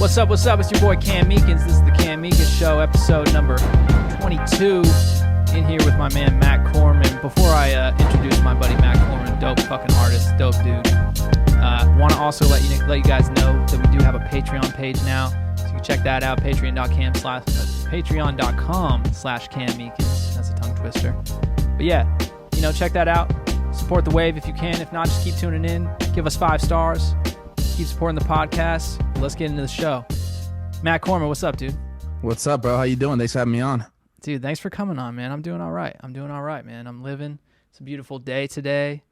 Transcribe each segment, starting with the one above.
What's up? What's up? It's your boy Cam Meekins. This is the Cam Meekins Show, episode number 22. In here with my man Matt Corman. Before I introduce my buddy Matt Corman, dope fucking artist, dope dude. Want to also let you guys know that we do have a Patreon page now, so you can check that out. Patreon.com/Cam Meekins. That's a tongue twister. But yeah, check that out. Support the wave if you can. If not, just keep tuning in. Give us 5 stars. Keep supporting the podcast. Let's get into the show. Matt Corman, what's up, dude? What's up, bro? How you doing? Thanks for having me on. Dude, thanks for coming on, man. I'm doing all right, man. I'm living. It's a beautiful day today.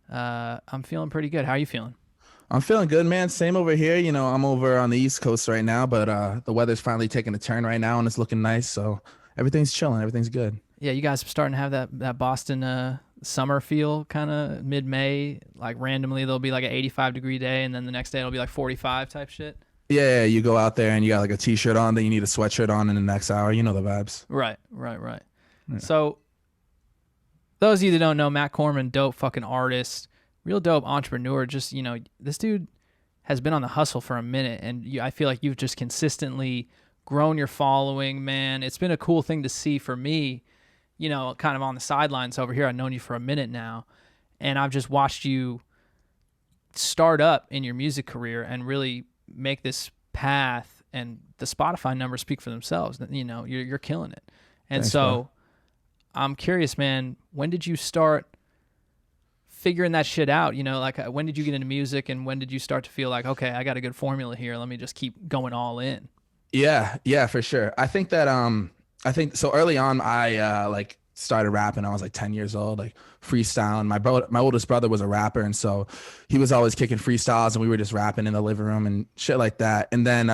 I'm feeling pretty good. How are you feeling? I'm feeling good, man. Same over here. I'm over on the East Coast right now, but the weather's finally taking a turn right now, and it's looking nice. So everything's chilling. Everything's good. Yeah, you guys are starting to have that Boston summer feel, kind of mid-May. Like randomly, there'll be like an 85-degree day, and then the next day it'll be like 45 type shit. Yeah, you go out there and you got like a t-shirt on, then you need a sweatshirt on in the next hour. You know the vibes. Right. Yeah. So, those of you that don't know, Matt Corman, dope fucking artist, real dope entrepreneur. Just, this dude has been on the hustle for a minute, and I feel like you've just consistently grown your following, man. It's been a cool thing to see for me, kind of on the sidelines over here. I've known you for a minute now, and I've just watched you start up in your music career and really make this path, and the Spotify numbers speak for themselves. You're killing it. And Thanks, so bro. I'm curious, man, when did you start figuring that shit out? When did you get into music, and when did you start to feel like, okay, I got a good formula here, let me just keep going all in? Yeah, for sure. I think that so early on I started rapping. I was like 10 years old, like freestyling. My oldest brother was a rapper, and so he was always kicking freestyles, and we were just rapping in the living room and shit like that. And then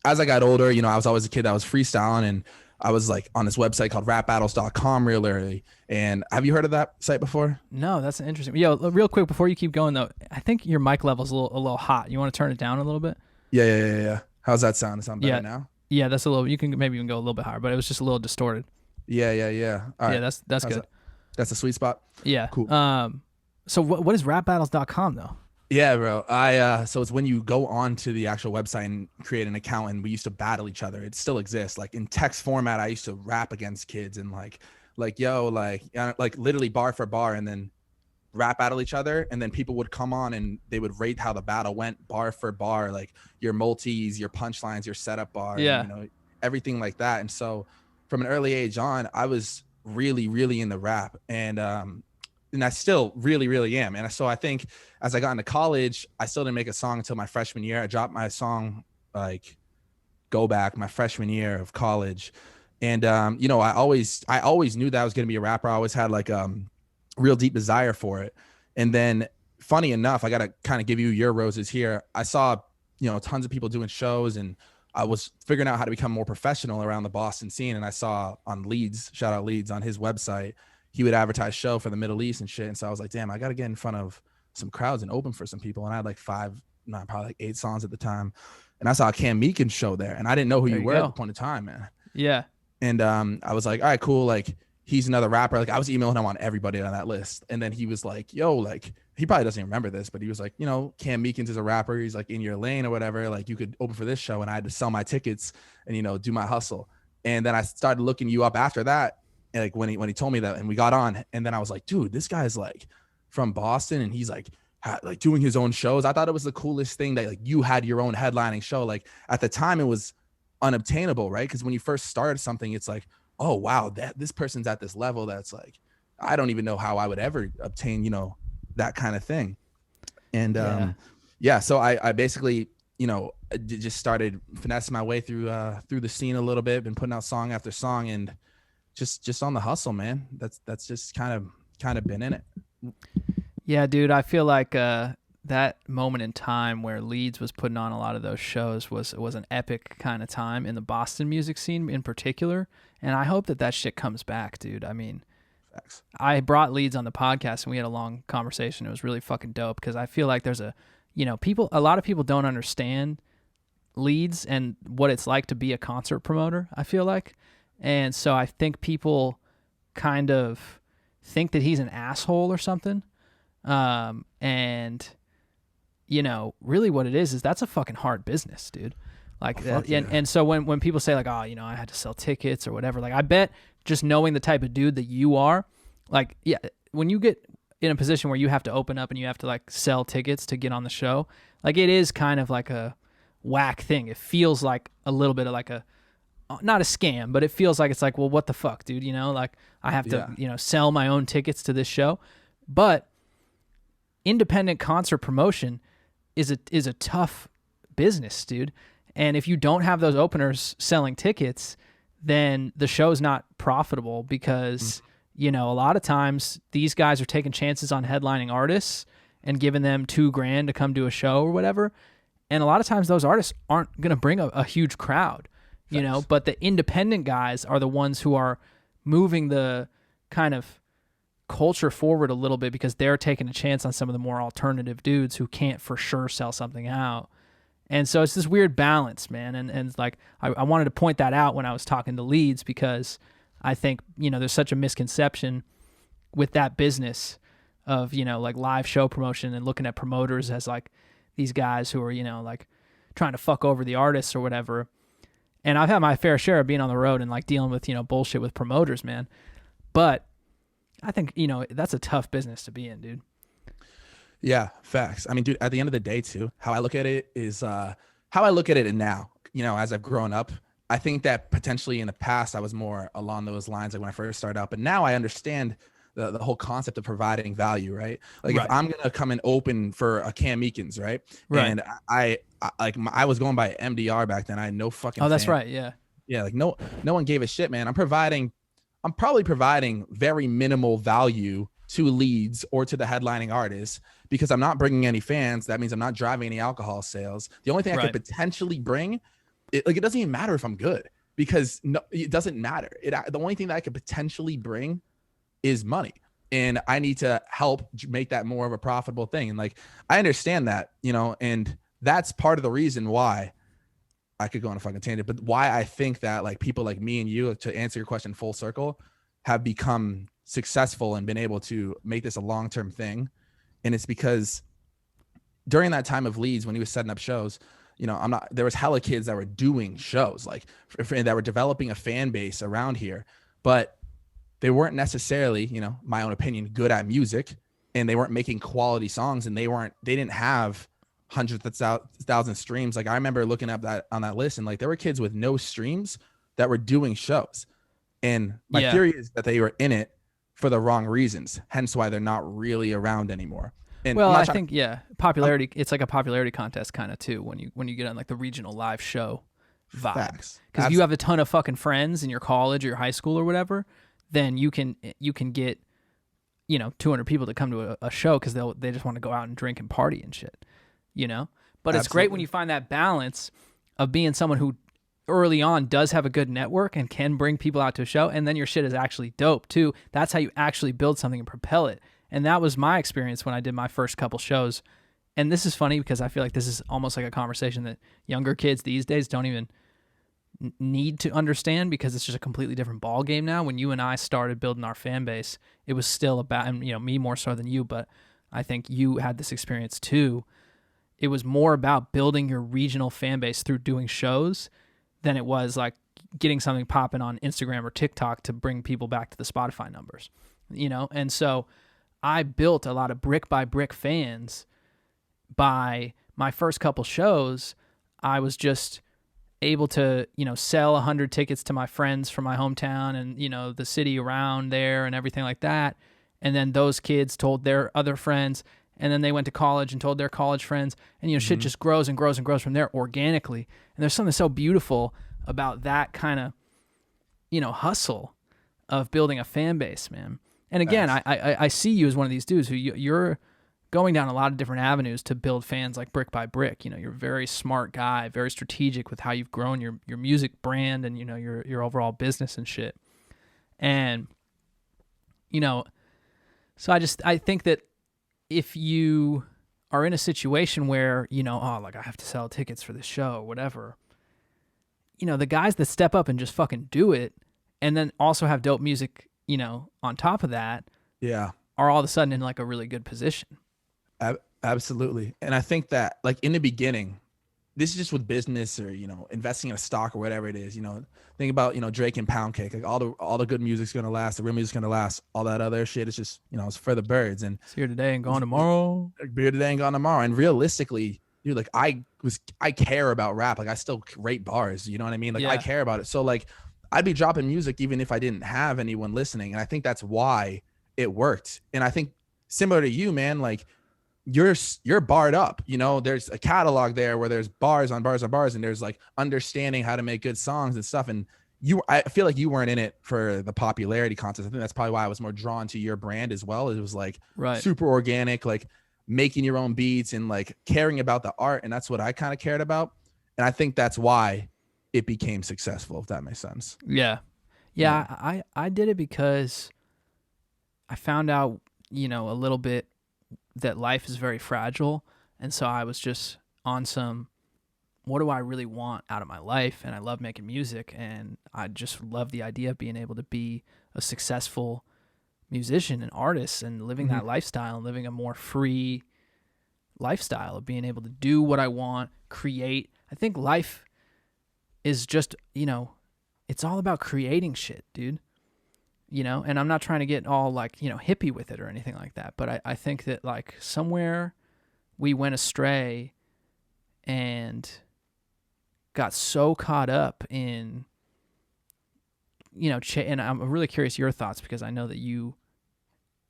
as I got older, I was always a kid that was freestyling, and I was like on this website called rapbattles.com real early. And have you heard of that site before? No, that's interesting. Yo, real quick before you keep going though, I think your mic level's a little hot. You want to turn it down a little bit? Yeah. How's that sound? Does it sound better now? Yeah, that's a little. You can maybe even go a little bit higher, but it was just a little distorted. Yeah. All right. Yeah, that's good. That's a sweet spot. Yeah. Cool. So what is rapbattles.com though? Yeah, bro. So it's when you go on to the actual website and create an account, and we used to battle each other. It still exists. Like in text format, I used to rap against kids and like literally bar for bar, and then rap battle each other. And then people would come on and they would rate how the battle went bar for bar, like your multis, your punchlines, your setup bar, everything like that. And so from an early age on, I was really, really into rap, and I still really, really am. And so I think as I got into college, I still didn't make a song until my freshman year. I dropped my song Go Back my freshman year of college. And I always knew that I was going to be a rapper. I always had like real deep desire for it. And then funny enough, I got to kind of give you your roses here. I saw tons of people doing shows, and I was figuring out how to become more professional around the Boston scene. And I saw on Leeds, shout out Leeds, on his website, he would advertise show for the Middle East and shit. And so I was like, damn, I got to get in front of some crowds and open for some people. And I had like probably like 8 songs at the time. And I saw a Cam Meekins show there, and I didn't know who you were at the point of time, man. Yeah. And I was like, all right, cool. Like, he's another rapper. Like, I was emailing him on everybody on that list. And then he was like, yo, like, he probably doesn't even remember this, but he was like, Cam Meekins is a rapper. He's like in your lane or whatever. Like, you could open for this show. And I had to sell my tickets and, do my hustle. And then I started looking you up after that. And like when he told me that, and we got on, and then I was like, dude, this guy's like from Boston, and he's like doing his own shows. I thought it was the coolest thing that like you had your own headlining show. Like at the time it was unobtainable, right? Because when you first started something, it's like, oh wow, this person's at this level that's like, I don't even know how I would ever obtain, that kind of thing. And so I basically, just started finessing my way through the scene a little bit, been putting out song after song, and just on the hustle, man. That's just kind of been in it. Yeah, dude, I feel like that moment in time where Leeds was putting on a lot of those shows was an epic kind of time in the Boston music scene in particular. And I hope that shit comes back, dude. I mean, facts. I brought Leeds on the podcast, and we had a long conversation. It was really fucking dope, because I feel like there's a lot of people don't understand Leeds and what it's like to be a concert promoter, I feel like. And so I think people kind of think that he's an asshole or something. And really what it is that's a fucking hard business, dude. Like, Fuck yeah. and so when people say like, oh, you know, I had to sell tickets or whatever, like I bet just knowing the type of dude that you are, like, yeah, when you get in a position where you have to open up and you have to like sell tickets to get on the show, like it is kind of like a whack thing. It feels like a little bit of like a, not a scam, but it feels like it's like, well, what the fuck, dude? You know, like I have to, you know, sell my own tickets to this show. But independent concert promotion is a tough business, dude. And if you don't have those openers selling tickets, then the show's not profitable because, you know, a lot of times these guys are taking chances on headlining artists and giving them $2,000 to come do a show or whatever. And a lot of times those artists aren't going to bring a huge crowd, you know, but the independent guys are the ones who are moving the kind of culture forward a little bit because they're taking a chance on some of the more alternative dudes who can't for sure sell something out. And so it's this weird balance, man. And like, I wanted to point that out when I was talking to Leeds because I think, you know, there's such a misconception with that business of, you know, like live show promotion and looking at promoters as like these guys who are, you know, like trying to fuck over the artists or whatever. And I've had my fair share of being on the road and like dealing with, you know, bullshit with promoters, man. But I think, you know, that's a tough business to be in, dude. Yeah, facts. I mean, dude, at the end of the day, too, how I look at it is how I look at it now, you know, as I've grown up. I think that potentially in the past, I was more along those lines, like when I first started out. But now I understand the whole concept of providing value, right? Like if I'm going to come and open for a Cam Meekins, right? And I was going by MDR back then. I had no fucking Oh, that's fan. right. Yeah. Yeah. Like no one gave a shit, man. I'm probably providing very minimal value to Leeds or to the headlining artists because I'm not bringing any fans. That means I'm not driving any alcohol sales. The only thing I could potentially bring, it doesn't even matter if I'm good because it doesn't matter. The only thing that I could potentially bring is money, and I need to help make that more of a profitable thing. And like, I understand that, you know, and that's part of the reason why I could go on a fucking tangent, but why I think that like people like me and you, to answer your question full circle, have become successful and been able to make this a long-term thing. And it's because during that time of Leeds, when he was setting up shows, you know, there was hella kids that were doing shows, like that were developing a fan base around here, but they weren't necessarily, you know, my own opinion, good at music, and they weren't making quality songs, and they didn't have hundreds of thousands streams. Like I remember looking up on that list, and like there were kids with no streams that were doing shows. And my theory is that they were in it for the wrong reasons, hence why they're not really around anymore. And well, I think popularity. It's like a popularity contest kind of too when you get on like the regional live show vibe. Because if you have a ton of fucking friends in your college or your high school or whatever, then you can get, you know, 200 people to come to a show because they just want to go out and drink and party and shit, you know. But it's great when you find that balance of being someone who early on does have a good network and can bring people out to a show, and then your shit is actually dope too. That's how you actually build something and propel it. And that was my experience when I did my first couple shows. And this is funny because I feel like this is almost like a conversation that younger kids these days don't even need to understand because it's just a completely different ball game now. When you and I started building our fan base, it was still about, and you know, me more so than you, but I think you had this experience too. It was more about building your regional fan base through doing shows than it was like getting something popping on Instagram or TikTok to bring people back to the Spotify numbers, you know? And so I built a lot of brick by brick fans by my first couple shows. I was just able to, you know, sell 100 tickets to my friends from my hometown and, you know, the city around there and everything like that. And then those kids told their other friends, and then they went to college and told their college friends, and, you know, shit just grows and grows and grows from there organically. And there's something so beautiful about that kind of, you know, hustle of building a fan base, man. And again, I see you as one of these dudes who you're going down a lot of different avenues to build fans like brick by brick. You know, you're a very smart guy, very strategic with how you've grown your music brand and, you know, your overall business and shit. And, you know, so I think that if you are in a situation where, you know, oh, like I have to sell tickets for this show or whatever, you know, the guys that step up and just fucking do it and then also have dope music, you know, on top of that, are all of a sudden in like a really good position. Absolutely. And I think that like in the beginning, this is just with business or, investing in a stock or whatever it is, think about, Drake and Pound Cake, like all the good music's going to last, the real music's going to last, all that other shit is just, it's for the birds. And it's here today and gone tomorrow. Here today and gone tomorrow. And realistically, dude, like I care about rap. Like I still rate bars, you know what I mean? Like I care about it. So like I'd be dropping music even if I didn't have anyone listening. And I think that's why it worked. And I think similar to you, man, like you're barred up, there's a catalog there where there's bars on bars on bars, and there's like understanding how to make good songs and stuff. And I feel like you weren't in it for the popularity contest. I think that's probably why I was more drawn to your brand as well. It was like super organic, like making your own beats and like caring about the art. And that's what I kind of cared about. And I think that's why it became successful, if that makes sense. Yeah. I did it because I found out, a little bit that life is very fragile. And so I was just on some, what do I really want out of my life? And I love making music, and I just love the idea of being able to be a successful musician and artist and living that lifestyle and living a more free lifestyle of being able to do what I want, create. I think life is just, it's all about creating shit, dude. And I'm not trying to get all like, hippie with it or anything like that. But I think that like somewhere we went astray and got so caught up in, and I'm really curious your thoughts because I know that you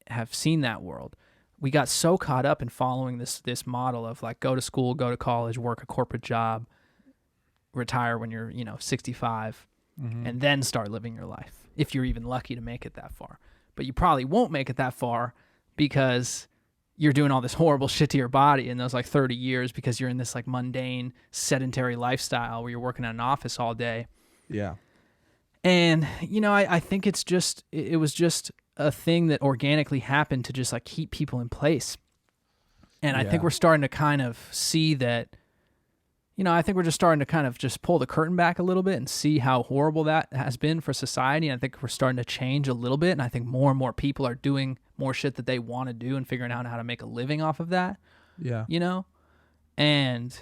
have seen that world. We got so caught up in following this model of like go to school, go to college, work a corporate job, retire when you're, 65, and then start living your life. If you're even lucky to make it that far. But you probably won't make it that far because you're doing all this horrible shit to your body in those like 30 years because you're in this like mundane, sedentary lifestyle where you're working in an office all day. Yeah. And, I think it was just a thing that organically happened to just like keep people in place. And I think we're starting to kind of see that, I think we're just starting to kind of just pull the curtain back a little bit and see how horrible that has been for society. And I think we're starting to change a little bit. And I think more and more people are doing more shit that they want to do and figuring out how to make a living off of that. Yeah. And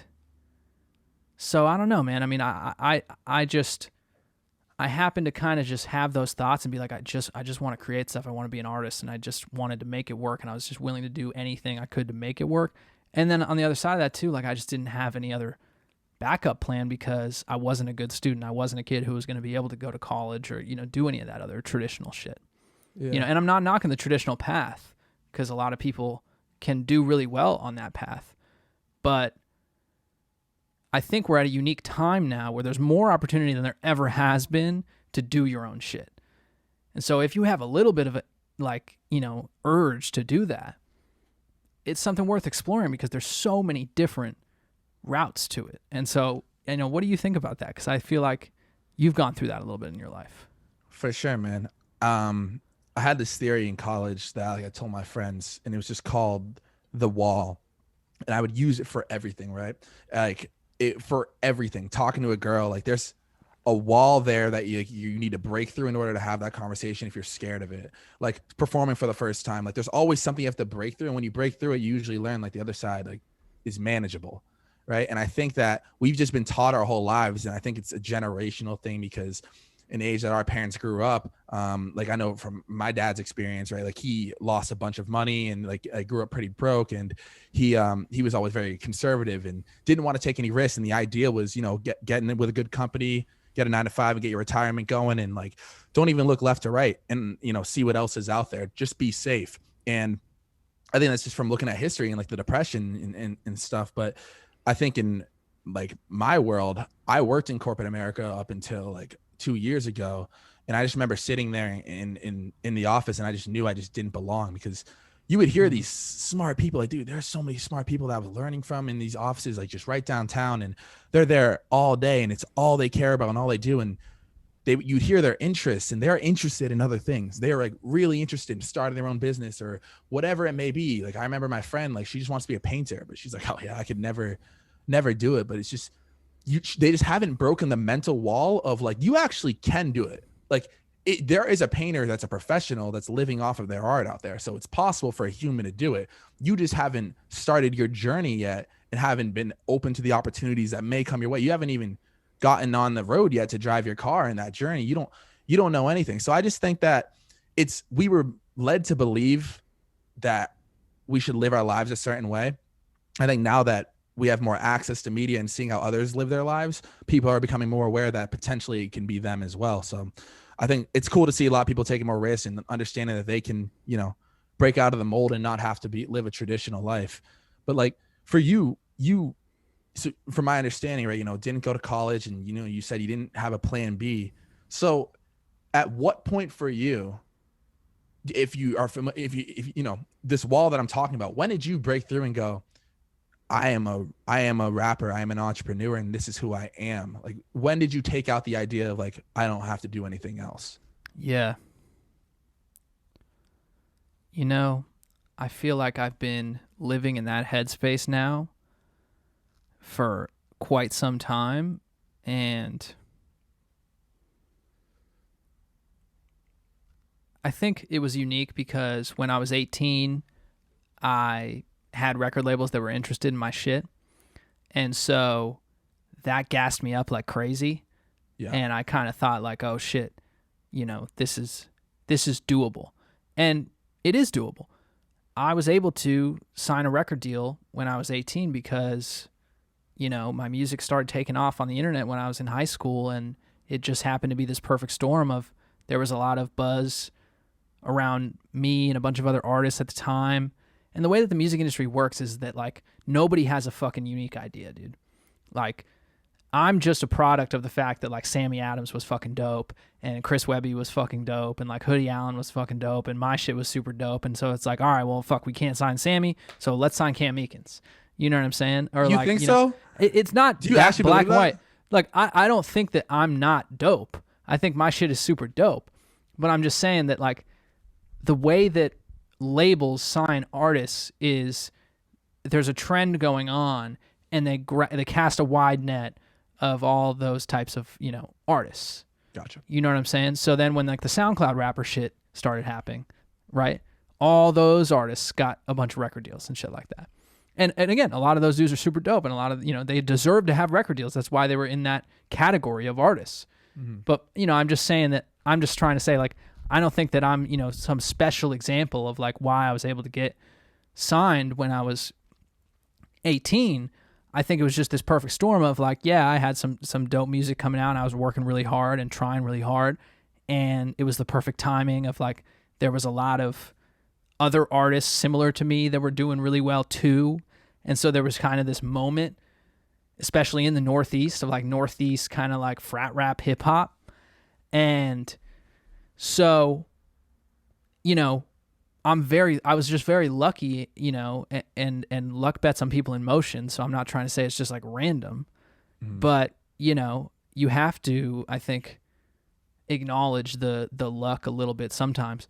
so I don't know, man. I mean, I happen to kind of just have those thoughts and be like, I just want to create stuff. I want to be an artist, and I just wanted to make it work. And I was just willing to do anything I could to make it work. And then on the other side of that too, like I just didn't have any other backup plan because I wasn't a good student. I wasn't a kid who was going to be able to go to college or, do any of that other traditional shit. Yeah. And I'm not knocking the traditional path because a lot of people can do really well on that path. But I think we're at a unique time now where there's more opportunity than there ever has been to do your own shit. And so if you have a little bit of a, like, urge to do that, it's something worth exploring because there's so many different routes to it. And so, what do you think about that? Because I feel like you've gone through that a little bit in your life. For sure, man. I had this theory in college that I told my friends, and it was just called the wall. And I would use it for everything, right? Like for everything. Talking to a girl, like there's a wall there that you need to break through in order to have that conversation if you're scared of it. Like performing for the first time, like there's always something you have to break through. And when you break through it, you usually learn like the other side like is manageable. Right. And I think that we've just been taught our whole lives. And I think it's a generational thing because in the age that our parents grew up, like I know from my dad's experience, right? Like he lost a bunch of money and like I grew up pretty broke, and he was always very conservative and didn't want to take any risks. And the idea was, getting in with a good company, get a 9-to-5 and get your retirement going, and like, don't even look left or right and, see what else is out there. Just be safe. And I think that's just from looking at history and like the Depression and stuff. But I think in like my world, I worked in corporate America up until like 2 years ago. And I just remember sitting there in the office, and I just knew I just didn't belong because you would hear these smart people like, dude, there's so many smart people that I was learning from in these offices, like just right downtown, and they're there all day and it's all they care about and all they do. And you'd hear their interests, and they're interested in other things. They're like really interested in starting their own business or whatever it may be. Like I remember my friend, like she just wants to be a painter, but she's like, oh yeah, I could never do it. But it's just, they just haven't broken the mental wall of like, you actually can do it. Like there is a painter that's a professional that's living off of their art out there. So it's possible for a human to do it. You just haven't started your journey yet and haven't been open to the opportunities that may come your way. You haven't even gotten on the road yet to drive your car in that journey. You don't know anything. So I just think that we were led to believe that we should live our lives a certain way. I think now that we have more access to media and seeing how others live their lives, people are becoming more aware that potentially it can be them as well. So I think it's cool to see a lot of people taking more risks and understanding that they can, break out of the mold and not have to live a traditional life. But like for you, so from my understanding, right, didn't go to college, and, you said you didn't have a plan B. So at what point for you, if you this wall that I'm talking about, when did you break through and go, I am a rapper, I am an entrepreneur, and this is who I am? Like, when did you take out the idea of like, I don't have to do anything else? Yeah. I feel like I've been living in that headspace now for quite some time, and I think it was unique because when I was 18, I had record labels that were interested in my shit, and so that gassed me up like crazy. Yeah. And I kind of thought like, oh shit, this is doable, and it is doable. I was able to sign a record deal when I was 18 because my music started taking off on the internet when I was in high school, and it just happened to be this perfect storm of there was a lot of buzz around me and a bunch of other artists at the time. And the way that the music industry works is that like nobody has a fucking unique idea, dude. Like I'm just a product of the fact that like Sammy Adams was fucking dope, and Chris Webby was fucking dope, and like Hoodie Allen was fucking dope, and my shit was super dope. And so it's like, all right, well, fuck, we can't sign Sammy, so let's sign Cam Meekins. You know what I'm saying? Or you like, think so? It's not Do you actually black believe and that? white. Like I don't think that I'm not dope. I think my shit is super dope. But I'm just saying that like the way that labels sign artists is there's a trend going on, and they cast a wide net of all those types of artists. Gotcha. You know what I'm saying? So then when like the SoundCloud rapper shit started happening, right? All those artists got a bunch of record deals and shit like that. And again, a lot of those dudes are super dope, and a lot of they deserve to have record deals. That's why they were in that category of artists. Mm-hmm. But I'm just saying that I'm just trying to say like I don't think that I'm some special example of like why I was able to get signed when I was 18. I think it was just this perfect storm of like, yeah, I had some dope music coming out, and I was working really hard and trying really hard, and it was the perfect timing of like there was a lot of other artists similar to me that were doing really well too. And so there was kind of this moment, especially in the Northeast, of like Northeast kind of like frat rap hip hop. And so, I was just very lucky, and luck bets on people in motion. So I'm not trying to say it's just like random, but you have to, I think, acknowledge the luck a little bit sometimes.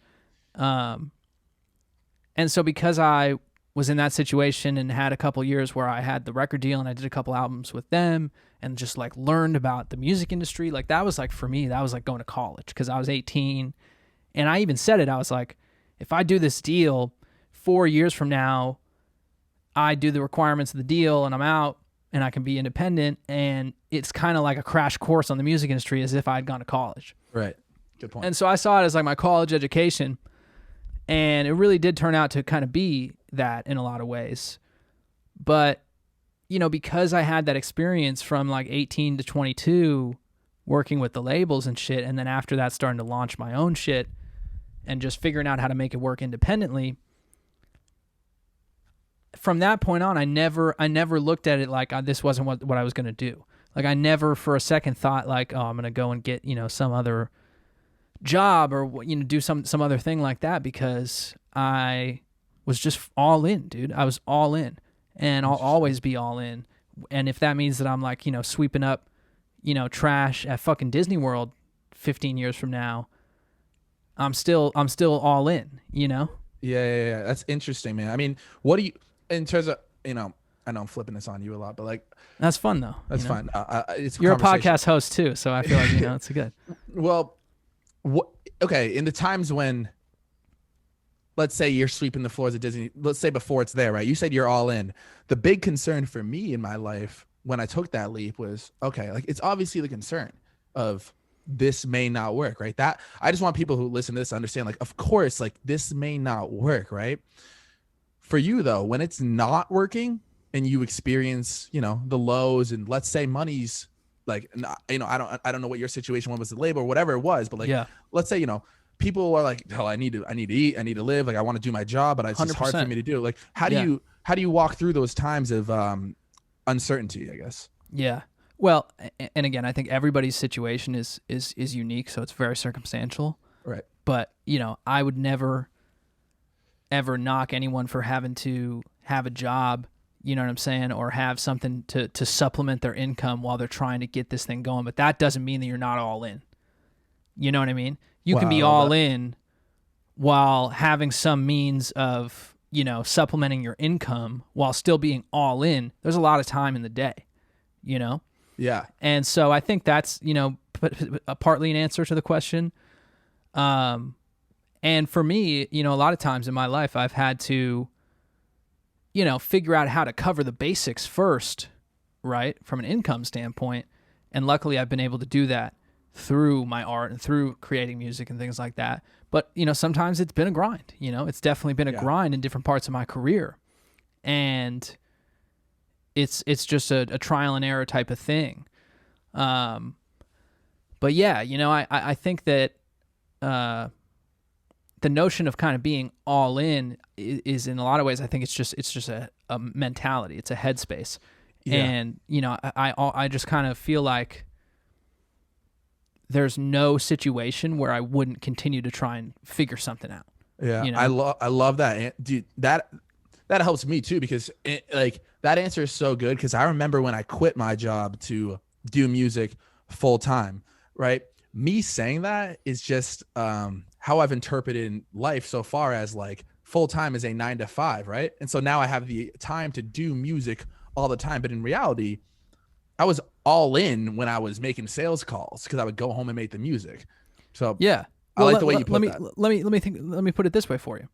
And so because I was in that situation and had a couple years where I had the record deal and I did a couple albums with them and just like learned about the music industry, like that was like, for me, that was like going to college because I was 18. And I even said it, I was like, if I do this deal 4 years from now, I do the requirements of the deal and I'm out and I can be independent. And it's kind of like a crash course on the music industry as if I had gone to college. Right. Good point. And so I saw it as like my college education. And it really did turn out to kind of be that in a lot of ways. But, because I had that experience from like 18 to 22 working with the labels and shit, and then after that starting to launch my own shit and just figuring out how to make it work independently, from that point on, I never looked at it like this wasn't what I was going to do. Like I never for a second thought like, oh, I'm going to go and get, some other job or do some other thing like that, because I was just all in, dude. I was all in, and I'll always be all in. And if that means that I'm like sweeping up trash at fucking Disney World 15 years from now, I'm still all in. Yeah, that's interesting, man. I mean, what do you, in terms of I know I'm flipping this on you a lot, but like that's fun though. That's fine. You're a podcast host too, so I feel like it's good. Well, okay, in the times when let's say you're sweeping the floors at Disney. Let's say before it's there, right? You said you're all in. The big concern for me in my life when I took that leap was, okay, like it's obviously the concern of this may not work, right? That I just want people who listen to this to understand, like, of course, like this may not work, right? For you though, when it's not working and you experience, you know, the lows, and let's say money's like, you know, I don't know what your situation was with the label or whatever it was, but like, Yeah. let's say, you know, people are like, hell, I need to eat, I need to live, like I want to do my job, but it's just hard for me to do. Like, how do you walk through those times of uncertainty, I guess? Yeah. Well, and again, I think everybody's situation is unique, so it's very circumstantial. Right. But, you know, I would never ever knock anyone for having to have a job, you know what I'm saying, or have something to supplement their income while they're trying to get this thing going. But that doesn't mean that you're not all in. You know what I mean? You can be all in while having some means of, you know, supplementing your income while still being all in. There's a lot of time in the day, you know? Yeah. And so I think that's, you know, partly an answer to the question. And for me, you know, a lot of times in my life, I've had to, you know, figure out how to cover the basics first, right, from an income standpoint. And luckily, I've been able to do that through my art and through creating music and things like that. But, you know, sometimes it's been a grind, you know, it's definitely been a grind in different parts of my career. And it's just a trial and error type of thing. But yeah, you know, I think that the notion of kind of being all in is in a lot of ways, I think it's just a mentality. It's a headspace. Yeah. And, you know, I just kind of feel like there's no situation where I wouldn't continue to try and figure something out. Yeah. You know? I love that. Dude, that helps me too, because like that answer is so good. Cause I remember when I quit my job to do music full time, right? Me saying that is just how I've interpreted life so far, as like full time is a 9 to 5, right? And so now I have the time to do music all the time. But in reality, I was all in when I was making sales calls because I would go home and make the music. So yeah, well, I like the way you put that. Let me put it this way for you.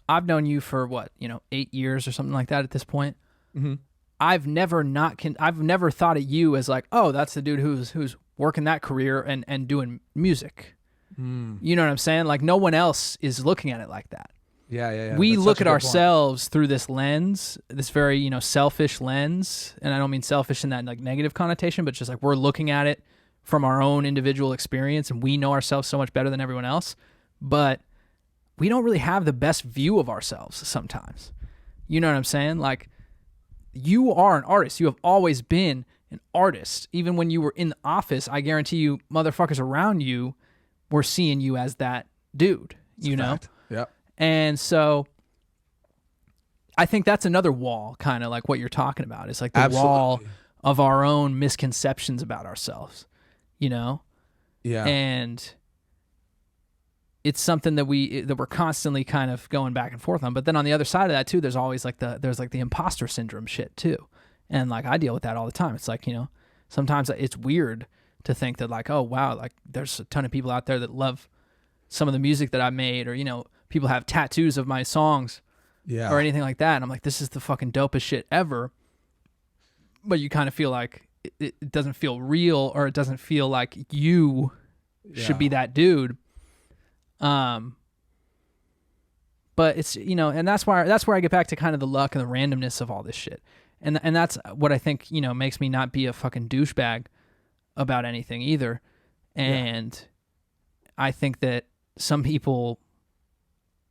I've known you for what, you know, 8 years or something like that at this point. Mm-hmm. I've never thought of you as like, oh, that's the dude who's working that career and doing music. You know what I'm saying? Like no one else is looking at it like that. Yeah. We look at ourselves through this lens, this very, you know, selfish lens. And I don't mean selfish in that like negative connotation, but just like we're looking at it from our own individual experience, and we know ourselves so much better than everyone else. But we don't really have the best view of ourselves sometimes. You know what I'm saying? Like you are an artist. You have always been an artist. Even when you were in the office, I guarantee you motherfuckers around you were seeing you as that dude, you know? Yeah. And so I think that's another wall, kind of like what you're talking about. It's like the wall of our own misconceptions about ourselves, you know? Yeah. And it's something that we're constantly kind of going back and forth on. But then on the other side of that too, there's always like the imposter syndrome shit too. And like I deal with that all the time. It's like, you know, sometimes it's weird to think that like, oh wow, like there's a ton of people out there that love some of the music that I made, or, you know, people have tattoos of my songs or anything like that. And I'm like, this is the fucking dopest shit ever. But you kind of feel like it doesn't feel real, or it doesn't feel like you should be that dude. But it's, you know, and that's where I get back to kind of the luck and the randomness of all this shit. And that's what I think, you know, makes me not be a fucking douchebag about anything either. And I think that some people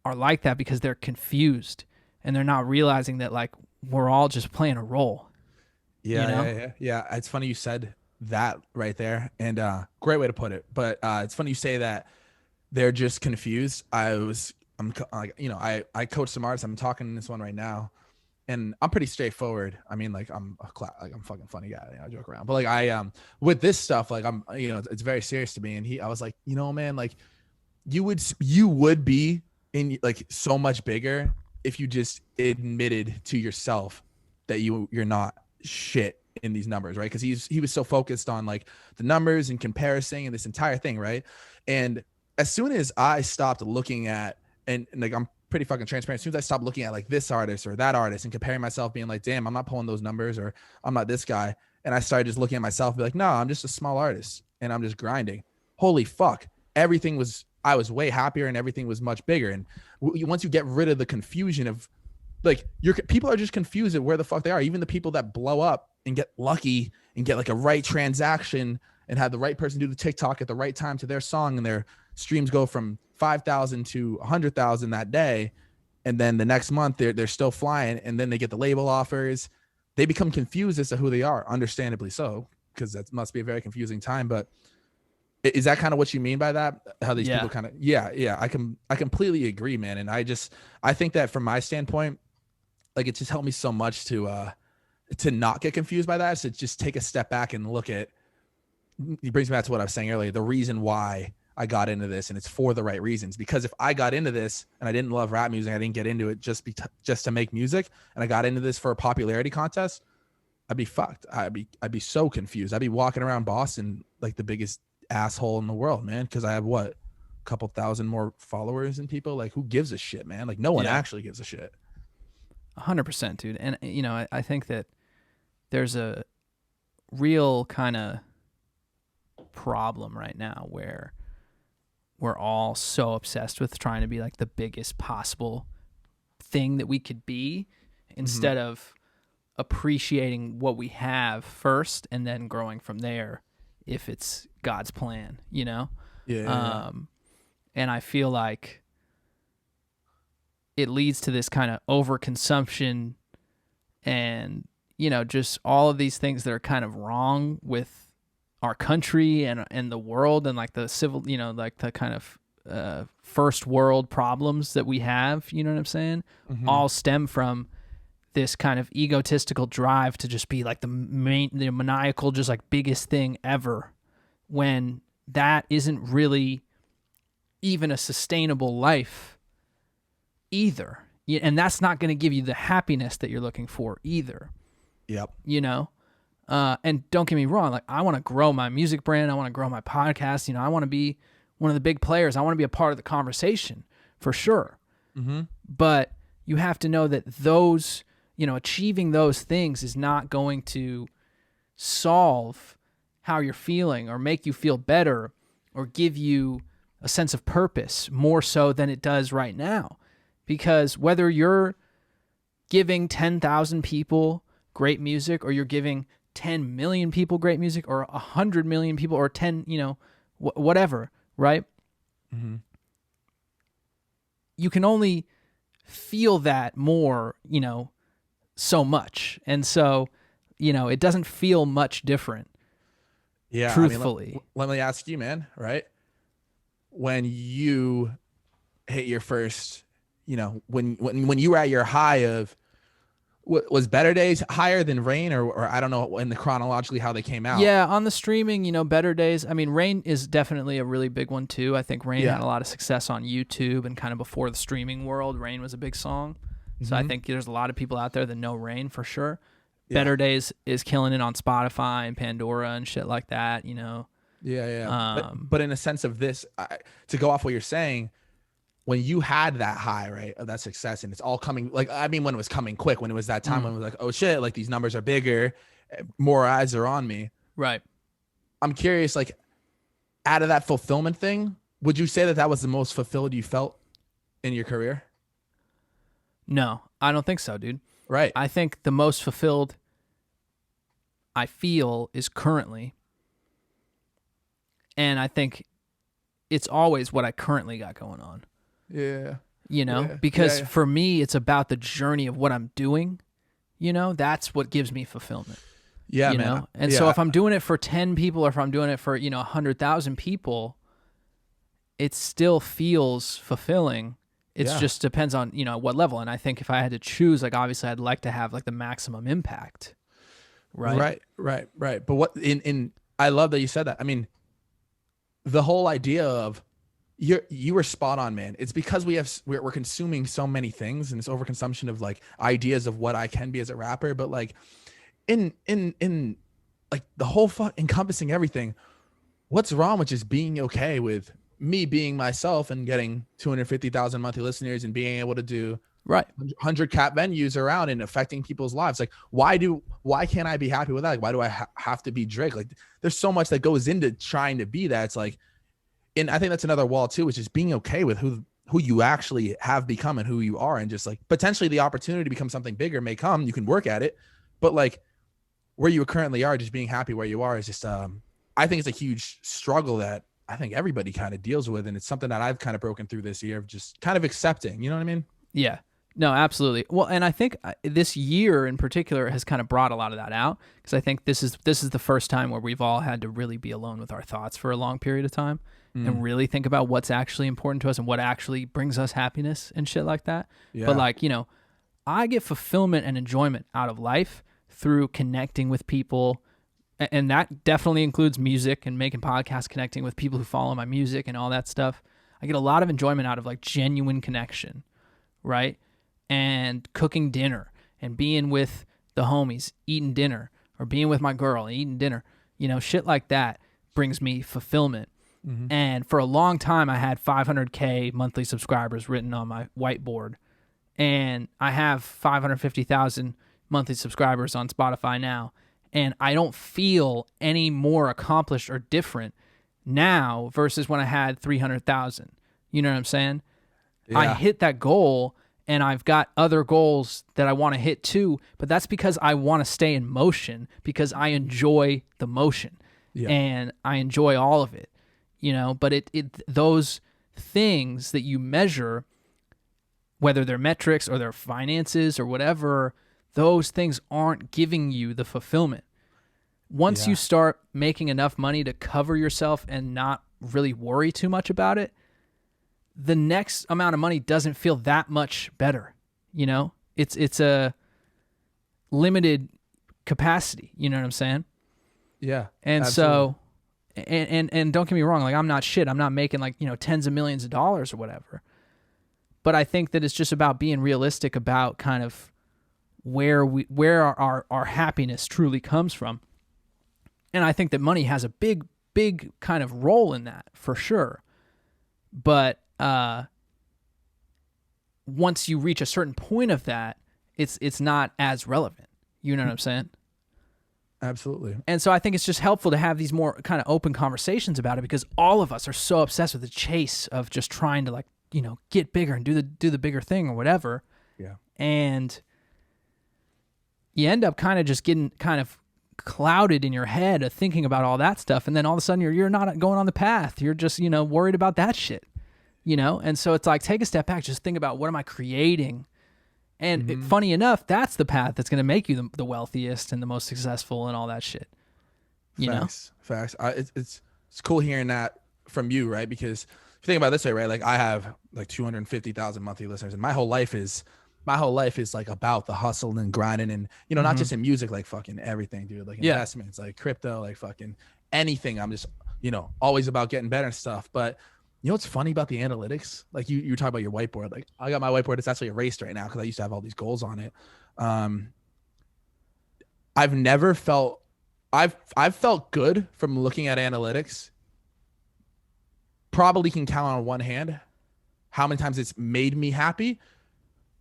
are like that because they're confused and they're not realizing that like we're all just playing a role. Yeah, you know? Yeah. It's funny you said that right there, and great way to put it. But it's funny you say that they're just confused. I'm like, you know, I coach some artists. I'm talking in this one right now, and I'm pretty straightforward. I mean, like I'm a fucking funny guy. You know, I joke around, but like I with this stuff, like I'm, you know, it's very serious to me. And I was like, you know, man, like you would be in like so much bigger if you just admitted to yourself that you're not shit in these numbers, right? Because he was so focused on like the numbers and comparison and this entire thing, right? And as soon as I stopped looking at and like I'm pretty fucking transparent. As soon as I stopped looking at like this artist or that artist and comparing myself, being like, damn, I'm not pulling those numbers, or I'm not this guy. And I started just looking at myself and be like, no, I'm just a small artist and I'm just grinding. Holy fuck. I was way happier and everything was much bigger. And once you get rid of the confusion of like, people are just confused at where the fuck they are. Even the people that blow up and get lucky and get like a right transaction and have the right person do the TikTok at the right time to their song, and their streams go from 5,000 to 100,000 that day. And then the next month they're still flying, and then they get the label offers. They become confused as to who they are, understandably so, because that must be a very confusing time. But is that kind of what you mean by that? How these people kind of, I completely agree, man. And I think that from my standpoint, like, it just helped me so much to not get confused by that. So just take a step back and look at, it brings me back to what I was saying earlier, the reason why I got into this, and it's for the right reasons. Because if I got into this and I didn't love rap music, I didn't get into it just to make music, and I got into this for a popularity contest, I'd be fucked. I'd be so confused. I'd be walking around Boston like the biggest asshole in the world, man, because I have a couple thousand more followers than people. Like, who gives a shit, man? Like, no one actually gives a shit. 100%, dude. And you know, I think that there's a real kind of problem right now where we're all so obsessed with trying to be like the biggest possible thing that we could be, instead of appreciating what we have first and then growing from there if it's God's plan, you know? And I feel like it leads to this kind of overconsumption and, you know, just all of these things that are kind of wrong with our country and the world, and like the civil, you know, like the kind of first world problems that we have, you know what I'm saying? All stem from this kind of egotistical drive to just be like the maniacal, just like biggest thing ever, when that isn't really even a sustainable life either. And that's not going to give you the happiness that you're looking for either. Yep. You know? And don't get me wrong, like, I want to grow my music brand. I want to grow my podcast. You know, I want to be one of the big players. I want to be a part of the conversation for sure. But you have to know that those, you know, achieving those things is not going to solve how you're feeling or make you feel better or give you a sense of purpose more so than it does right now. Because whether you're giving 10,000 people great music, or you're giving 10 million people great music, or 100 million people, or 10, you know, whatever, right? You can only feel that more, you know, so much. And so, you know, it doesn't feel much different. Yeah. Truthfully. I mean, let me ask you, man, right? When you hit your first, you know, when you were at your high of, was Better Days higher than Rain, or I don't know in the chronologically how they came out? Yeah, on the streaming, you know, Better Days. I mean, Rain is definitely a really big one too. I think Rain had a lot of success on YouTube, and kind of before the streaming world, Rain was a big song. So I think there's a lot of people out there that know Rain for sure. Better Days is killing it on Spotify and Pandora and shit like that, you know. But in a sense of this, to go off what you're saying, when you had that high, right, of that success, and it's all coming, like, I mean, when it was coming quick, when it was that time when it was like, oh shit, like these numbers are bigger, more eyes are on me. Right. I'm curious, like, out of that fulfillment thing, would you say that was the most fulfilled you felt in your career? No, I don't think so, dude. Right. I think the most fulfilled I feel is currently, and I think it's always what I currently got going on. Yeah. You know, because for me, it's about the journey of what I'm doing. You know, that's what gives me fulfillment. Yeah, you man. know? And so if I'm doing it for 10 people, or if I'm doing it for, you know, 100,000 people, it still feels fulfilling. It just depends on, you know, what level. And I think if I had to choose, like, obviously I'd like to have like the maximum impact. Right. But what I love that you said that. I mean, the whole idea of, you were spot on, man. It's because we're consuming so many things, and it's overconsumption of like ideas of what I can be as a rapper. But like in like the whole encompassing everything, what's wrong with just being okay with me being myself and getting 250,000 monthly listeners and being able to do right 100 cap venues around and affecting people's lives. Like, why can't I be happy with that? Like, why do I have to be Drake? Like, there's so much that goes into trying to be that. It's like, and I think that's another wall too, which is being okay with who you actually have become and who you are. And just like potentially the opportunity to become something bigger may come, you can work at it, but like where you currently are, just being happy where you are is just, I think it's a huge struggle that I think everybody kind of deals with. And it's something that I've kind of broken through this year of just kind of accepting, you know what I mean? Yeah. No, absolutely. Well, and I think this year in particular has kind of brought a lot of that out, because I think this is the first time where we've all had to really be alone with our thoughts for a long period of time and really think about what's actually important to us and what actually brings us happiness and shit like that. Yeah. But like, you know, I get fulfillment and enjoyment out of life through connecting with people, and that definitely includes music and making podcasts, connecting with people who follow my music and all that stuff. I get a lot of enjoyment out of like genuine connection, right? And cooking dinner and being with the homies, eating dinner, or being with my girl and eating dinner, you know, shit like that brings me fulfillment. Mm-hmm. And for a long time, I had 500K monthly subscribers written on my whiteboard, and I have 550,000 monthly subscribers on Spotify now, and I don't feel any more accomplished or different now versus when I had 300,000. You know what I'm saying? Yeah. I hit that goal, and I've got other goals that I want to hit too, but that's because I want to stay in motion, because I enjoy the motion. Yeah. And I enjoy all of it, you know, but those things that you measure, whether they're metrics or their finances or whatever, those things aren't giving you the fulfillment. Once you start making enough money to cover yourself and not really worry too much about it, the next amount of money doesn't feel that much better. You know, it's a limited capacity. You know what I'm saying? Yeah. And absolutely. So, and don't get me wrong, like I'm not shit. I'm not making like, you know, tens of millions of dollars or whatever. But I think that it's just about being realistic about kind of where our happiness truly comes from. And I think that money has a big kind of role in that for sure. But once you reach a certain point of that, it's not as relevant. You know what I'm saying? Absolutely. And so I think it's just helpful to have these more kind of open conversations about it, because all of us are so obsessed with the chase of just trying to, like, you know, get bigger and do the bigger thing or whatever. Yeah. And you end up kind of just getting kind of clouded in your head of thinking about all that stuff, and then all of a sudden you're not going on the path. You're just, you know, worried about that shit, you know? And so it's like, take a step back, just think about, what am I creating? And funny enough, that's the path that's going to make you the wealthiest and the most successful and all that shit. You Facts. It's cool hearing that from you, right? Because if you think about it this way, right? Like I have like 250,000 monthly listeners, and my whole life is like about the hustle and grinding, and, you know, not just in music, like fucking everything, dude, like investments, like crypto, like fucking anything. I'm just, you know, always about getting better and stuff. But you know what's funny about the analytics? Like you talk about your whiteboard. Like I got my whiteboard. It's actually erased right now because I used to have all these goals on it. I've never felt, I've felt good from looking at analytics. Probably can count on one hand how many times it's made me happy.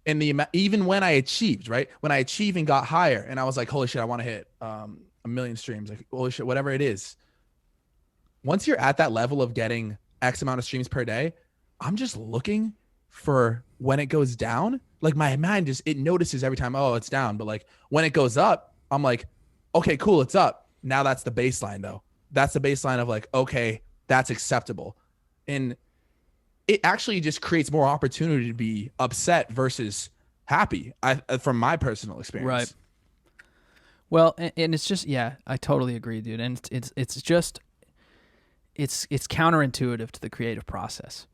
And even when I achieved, right? When I achieved and got higher, and I was like, holy shit, I want to hit 1 million streams. Like, holy shit, whatever it is. Once you're at that level of getting X amount of streams per day, I'm just looking for when it goes down. Like my mind it notices every time, oh, it's down. But like when it goes up, I'm like, okay, cool, it's up. Now that's the baseline though. That's the baseline of like, okay, that's acceptable. And it actually just creates more opportunity to be upset versus happy, from my personal experience. Right. Well, and it's just, yeah, I totally agree, dude. And it's just, it's counterintuitive to the creative process.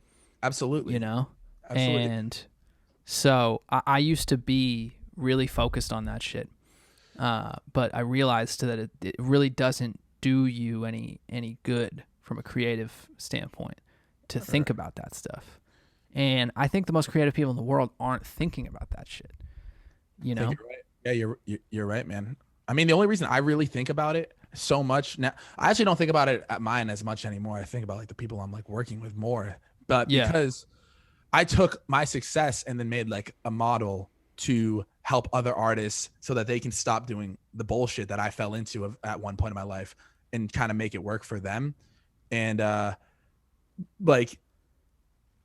Absolutely. You know? Absolutely. And so I used to be really focused on that shit. But I realized that it really doesn't do you any good from a creative standpoint to think about that stuff. And I think the most creative people in the world aren't thinking about that shit. You know? You're right. Yeah, you're right, man. I mean, the only reason I really think about it, so much now. I actually don't think about it at mine as much anymore. I think about like the people I'm like working with more, but Yeah. because I took my success and then made like a model to help other artists so that they can stop doing the bullshit that I fell into at one point in my life and kind of make it work for them. And like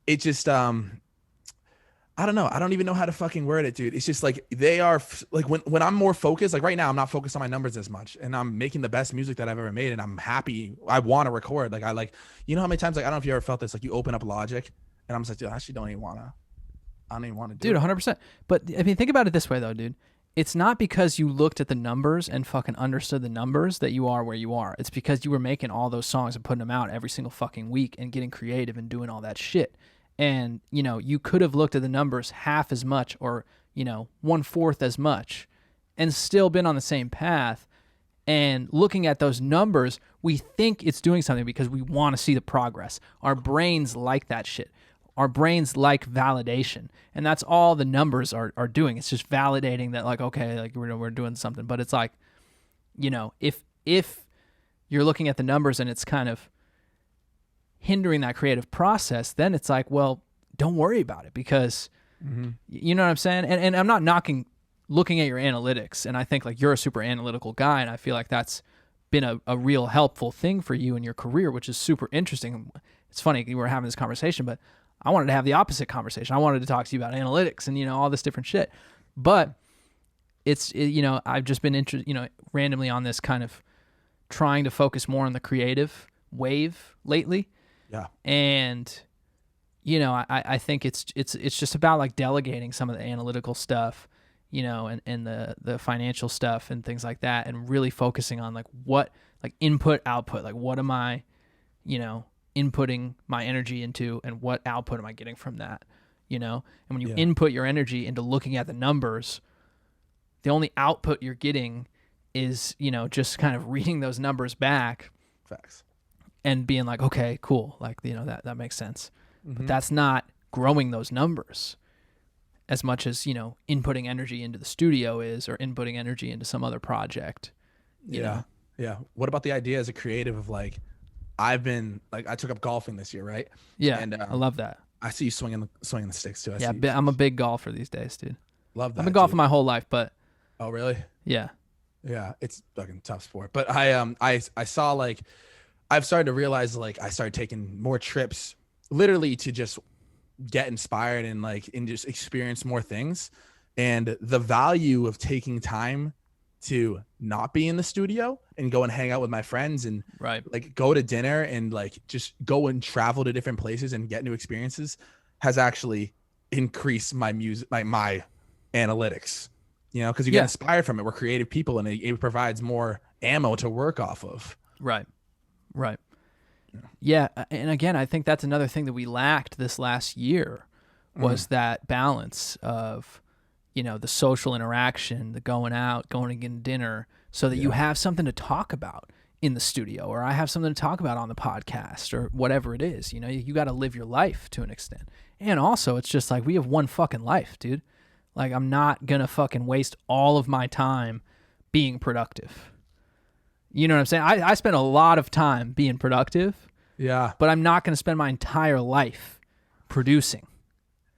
it just I don't know. I don't even know how to fucking word it, dude. It's just like they are like when I'm more focused, like right now, I'm not focused on my numbers as much and I'm making the best music that I've ever made and I'm happy. I want to record. Like I like, you know how many times, like, I don't know if you ever felt this, like you open up Logic and I'm just like, dude, I actually don't even want to do Dude, it. 100%. But I mean, think about it this way though, dude. It's not because you looked at the numbers and fucking understood the numbers that you are where you are. It's because you were making all those songs and putting them out every single fucking week and getting creative and doing all that shit. And, you know, you could have looked at the numbers half as much or, you know, 1/4 as much and still been on the same path. And looking at those numbers, we think it's doing something because we want to see the progress. Our brains like that shit. Our brains like validation. And that's all the numbers are doing. It's just validating that, like, okay, like we're doing something. But it's like, you know, if you're looking at the numbers and it's kind of hindering that creative process, then it's like, well, don't worry about it because you know what I'm saying? And I'm not knocking looking at your analytics. And I think like you're a super analytical guy. And I feel like that's been a real helpful thing for you in your career, which is super interesting. It's funny we were having this conversation, but I wanted to have the opposite conversation. I wanted to talk to you about analytics and, you know, all this different shit. But you know, I've just been you know, randomly on this kind of trying to focus more on the creative wave lately. Yeah. And, you know, I think it's just about like delegating some of the analytical stuff, you know, and the financial stuff and things like that, and really focusing on like what, like input, output, like what am I, you know, inputting my energy into and what output am I getting from that, you know? And when you input your energy into looking at the numbers, the only output you're getting is, you know, just kind of reading those numbers back. Facts. And being like, okay, cool. Like, you know, that makes sense. But that's not growing those numbers as much as, you know, inputting energy into the studio is or inputting energy into some other project. You know? Yeah. What about the idea as a creative of like, I took up golfing this year, right? Yeah. And I love that. I see you swinging the sticks too. I'm a big golfer these days, dude. Love that. I've been golfing my whole life, but. Oh, really? Yeah. Yeah. It's fucking tough sport. But I saw like, I've started to realize like I started taking more trips literally to just get inspired and just experience more things. And the value of taking time to not be in the studio and go and hang out with my friends and like go to dinner and like just go and travel to different places and get new experiences has actually increased my music, my analytics, you know, because you get inspired from it. We're creative people and it provides more ammo to work off of. Right. Yeah. And again, I think that's another thing that we lacked this last year was that balance of, you know, the social interaction, the going out, going to get dinner, so that you have something to talk about in the studio, or I have something to talk about on the podcast or whatever it is. You know, you got to live your life to an extent. And also, it's just like we have one fucking life, dude. Like, I'm not going to fucking waste all of my time being productive. You know what I'm saying? I spend a lot of time being productive. Yeah. But I'm not going to spend my entire life producing.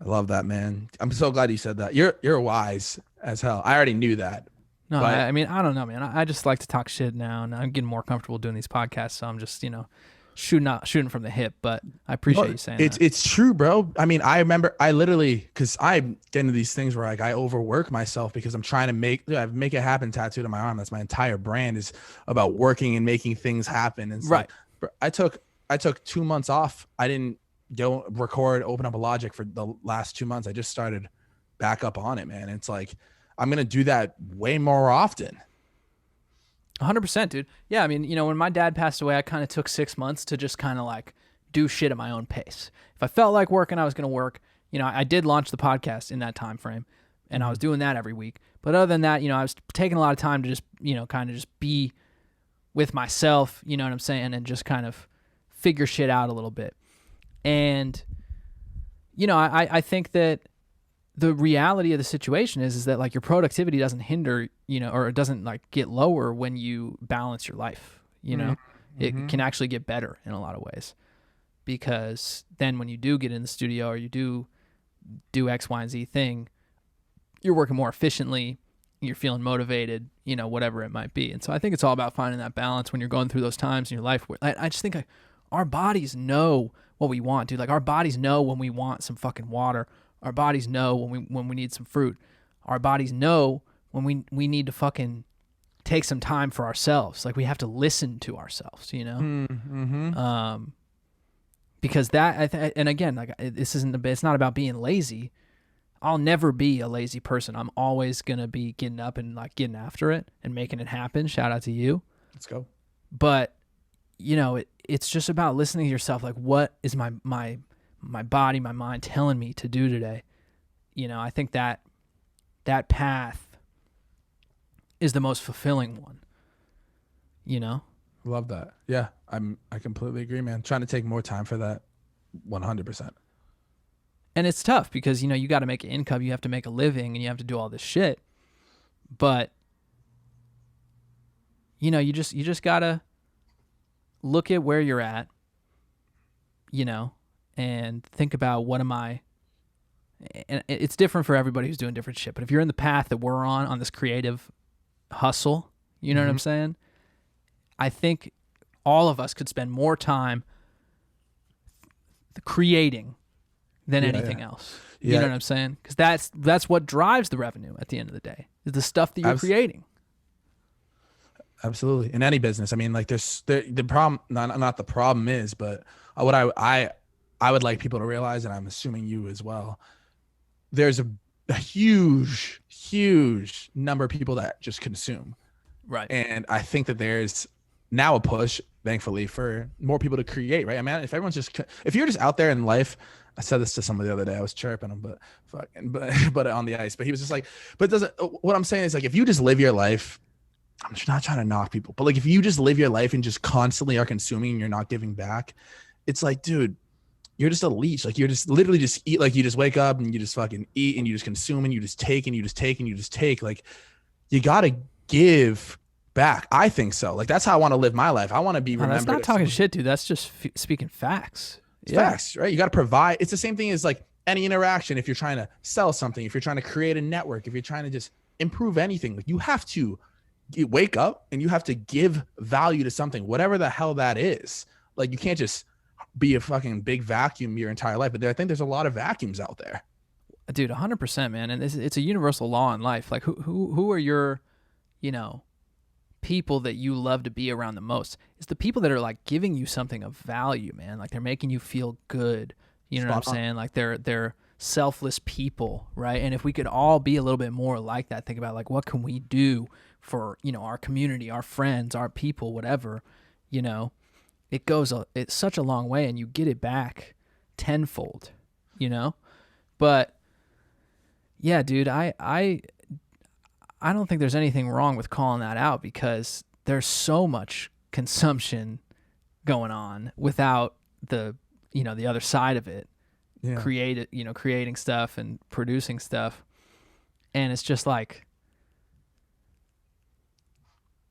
I love that, man. I'm so glad you said that. You're wise as hell. I already knew that. No, I mean, I don't know, man. I just like to talk shit now, and I'm getting more comfortable doing these podcasts, so I'm just, you know, shooting from the hip. But I appreciate you saying that. It's true, bro. I mean, I remember I literally, because I get into these things where like I overwork myself because I'm trying to make it happen tattooed on my arm. That's my entire brand is about working and making things happen. And so right. I took 2 months off. I didn't go record, open up a Logic for the last 2 months. I just started back up on it, man. It's like, I'm going to do that way more often. 100%, dude. Yeah. I mean, you know, when my dad passed away, I kind of took 6 months to just kind of like do shit at my own pace. If I felt like working, I was going to work. You know, I did launch the podcast in that time frame and I was doing that every week. But other than that, you know, I was taking a lot of time to just, you know, kind of just be with myself, you know what I'm saying? And just kind of figure shit out a little bit. And, you know, I think that the reality of the situation is that like your productivity doesn't hinder, or it doesn't like get lower when you balance your life, it can actually get better in a lot of ways, because then when you do get in the studio or you do X, Y, and Z thing, you're working more efficiently, you're feeling motivated, whatever it might be. And so I think it's all about finding that balance when you're going through those times in your life where I just think our bodies know what we want, dude. Like our bodies know when we want some fucking water. Our bodies know when we need some fruit. Our bodies know when we need to fucking take some time for ourselves. Like we have to listen to ourselves, Mm-hmm. because and again, like it's not about being lazy. I'll never be a lazy person. I'm always going to be getting up and like getting after it and making it happen. Shout out to you. Let's go. But it's just about listening to yourself. Like, what is my body, my mind telling me to do today? I think that path is the most fulfilling one. Love that. Yeah, I completely agree, man. Trying to take more time for that, 100%. And it's tough because you got to make an income, you have to make a living, and you have to do all this shit. But you just gotta look at where you're at, and think about what am I. And it's different for everybody who's doing different shit. But if you're in the path that we're on this creative hustle, you know what I'm saying? I think all of us could spend more time creating than anything else. You know what I'm saying? Because that's what drives the revenue at the end of the day, is the stuff that you're creating. Absolutely. In any business. I mean, like the problem, not the problem is, but what I would like people to realize, and I'm assuming you as well, there's a huge, huge number of people that just consume. Right. And I think that there's now a push, thankfully, for more people to create, right? I mean, if you're just out there in life, I said this to somebody the other day, I was chirping him, but on the ice, but he was just like, what I'm saying is like, if you just live your life, I'm just not trying to knock people, but like, if you just live your life and just constantly are consuming and you're not giving back, it's like, dude, you're just a leech. Like you're just literally just eat. Like you just wake up and you just fucking eat and you just consume and you just take and you just take and you just take. Like you got to give back. I think so. Like that's how I want to live my life. I want to be remembered. That's not talking shit, dude. That's just speaking facts. Facts, right? You got to provide. It's the same thing as like any interaction. If you're trying to sell something, if you're trying to create a network, if you're trying to just improve anything, like you have to wake up and you have to give value to something, whatever the hell that is. Like you can't just be a fucking big vacuum your entire life. But I think there's a lot of vacuums out there. Dude, 100%, man. And it's a universal law in life. Like who are your, people that you love to be around the most? It's the people that are like giving you something of value, man. Like they're making you feel good. You know what I'm saying? Like they're selfless people, right? And if we could all be a little bit more like that, think about like what can we do for, our community, our friends, our people, whatever, it's such a long way and you get it back tenfold, But yeah, dude, I don't think there's anything wrong with calling that out because there's so much consumption going on without the other side of it. Yeah. Creating stuff and producing stuff. And it's just like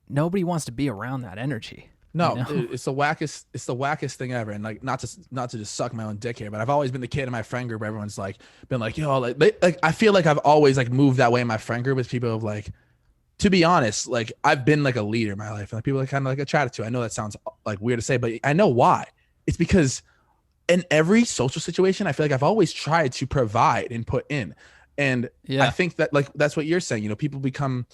nobody wants to be around that energy. No, dude, it's the wackest thing ever. And like, not to just suck my own dick here, but I've always been the kid in my friend group. Everyone's like, been like, like I feel like I've always like moved that way in my friend group with people of like, to be honest, like I've been like a leader in my life. And like, people are kind of like attracted to. I know that sounds like weird to say, but I know why. It's because in every social situation, I feel like I've always tried to provide and put in. And I think that like, that's what you're saying, people become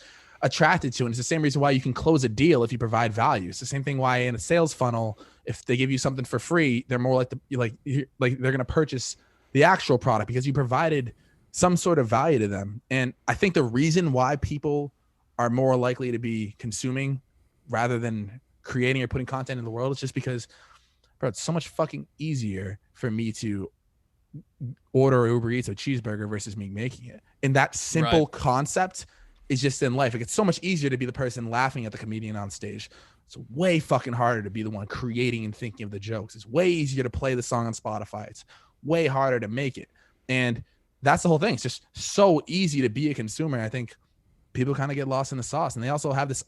attracted to, and it's the same reason why you can close a deal if you provide value. It's the same thing why in a sales funnel, if they give you something for free, they're more like they're going to purchase the actual product because you provided some sort of value to them. And I think the reason why people are more likely to be consuming rather than creating or putting content in the world is just because, bro, it's so much fucking easier for me to order Uber Eats a cheeseburger versus me making it. And that simple concept is just in life. Like it's so much easier to be the person laughing at the comedian on stage. It's way fucking harder to be the one creating and thinking of the jokes. It's way easier to play the song on Spotify. It's way harder to make it. And that's the whole thing. It's just so easy to be a consumer. I think people kind of get lost in the sauce, and they also have this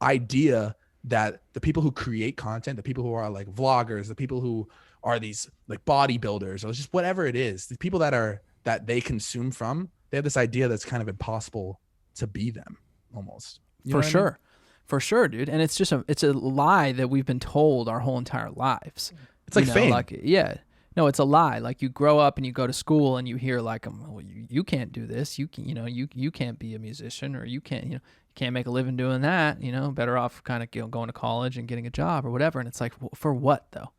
idea that the people who create content, the people who are like vloggers, the people who are these like bodybuilders, or just whatever it is, the people that they consume from, they have this idea that's kind of impossible to be them almost. For sure. For sure, dude. And it's just it's a lie that we've been told our whole entire lives. It's like fame. Like, yeah. No, it's a lie. Like you grow up and you go to school and you hear like, well, you can't do this. You can, you can't be a musician, or you can't make a living doing that. Better off kind of going to college and getting a job or whatever. And it's like, for what though?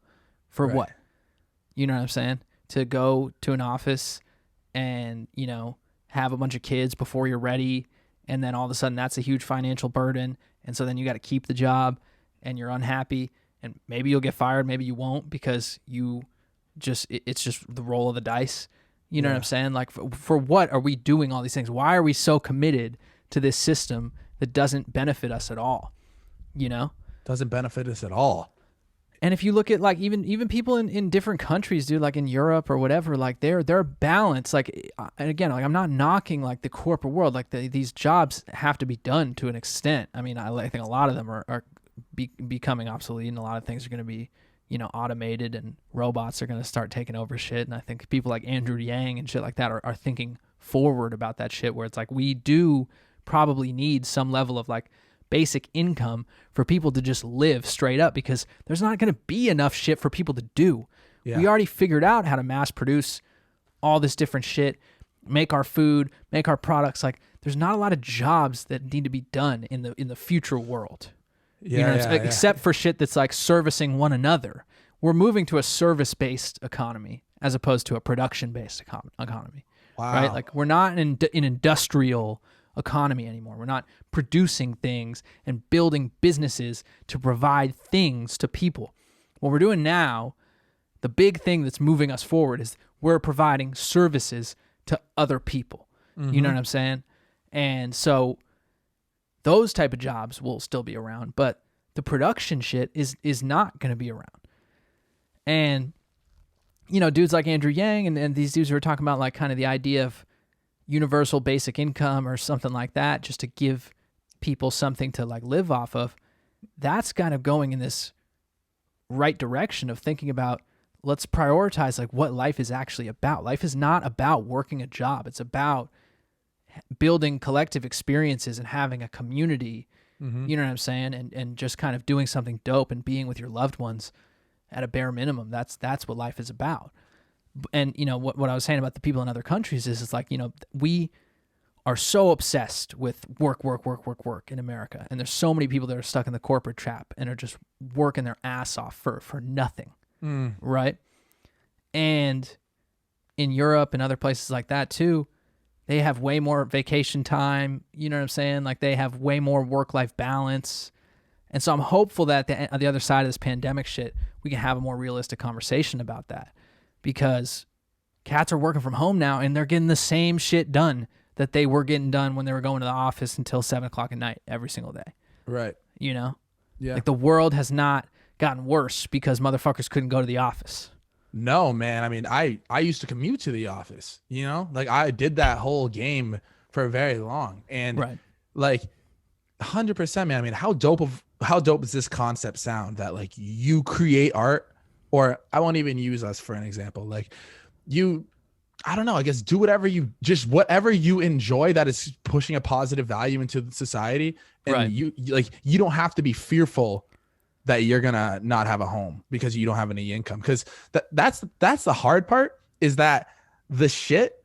For what? You know what I'm saying? To go to an office and, have a bunch of kids before you're ready. And then all of a sudden that's a huge financial burden. And so then you got to keep the job and you're unhappy, and maybe you'll get fired. Maybe you won't, because it's just the roll of the dice. You know what I'm saying? Like for what are we doing all these things? Why are we so committed to this system that doesn't benefit us at all? Doesn't benefit us at all. And if you look at like even people in different countries, dude, like in Europe or whatever, like they're balanced. Like, and again, like I'm not knocking like the corporate world. Like these jobs have to be done to an extent. I mean, I think a lot of them are becoming obsolete, and a lot of things are going to be automated, and robots are going to start taking over shit. And I think people like Andrew Yang and shit like that are thinking forward about that shit, where it's like we do probably need some level of like basic income for people to just live straight up, because there's not going to be enough shit for people to do. Yeah. We already figured out how to mass produce all this different shit, make our food, make our products. Like there's not a lot of jobs that need to be done in the future world. Except for shit that's like servicing one another. We're moving to a service-based economy as opposed to a production-based economy. Wow. Right? Like we're not in an industrial economy anymore. We're not producing things and building businesses to provide things to people. What we're doing now, the big thing that's moving us forward, is we're providing services to other people. Mm-hmm. You know what I'm saying? And so those type of jobs will still be around, but the production shit is not going to be around. And dudes like Andrew Yang and these dudes who are talking about like kind of the idea of universal basic income or something like that, just to give people something to like live off of, that's kind of going in this right direction of thinking about, let's prioritize like what life is actually about. Life is not about working a job. It's about building collective experiences and having a community. Mm-hmm. You know what I'm saying? And just kind of doing something dope and being with your loved ones at a bare minimum. That's what life is about. And what I was saying about the people in other countries is, it's like, we are so obsessed with work in America, and there's so many people that are stuck in the corporate trap and are just working their ass off for nothing, right? And in Europe and other places like that too, they have way more vacation time. You know what I'm saying? Like they have way more work-life balance. And so I'm hopeful that on the other side of this pandemic shit, we can have a more realistic conversation about that. Because cats are working from home now, and they're getting the same shit done that they were getting done when they were going to the office until 7 o'clock at night every single day. Right. Yeah. Like the world has not gotten worse because motherfuckers couldn't go to the office. No, man. I mean, I used to commute to the office, like I did that whole game for very long. And like 100%, man. I mean, how dope does this concept sound that like you create art? Or I won't even use us for an example. Like I don't know, I guess do whatever you enjoy that is pushing a positive value into society. And you don't have to be fearful that you're going to not have a home because you don't have any income. Because that's the hard part, is that the shit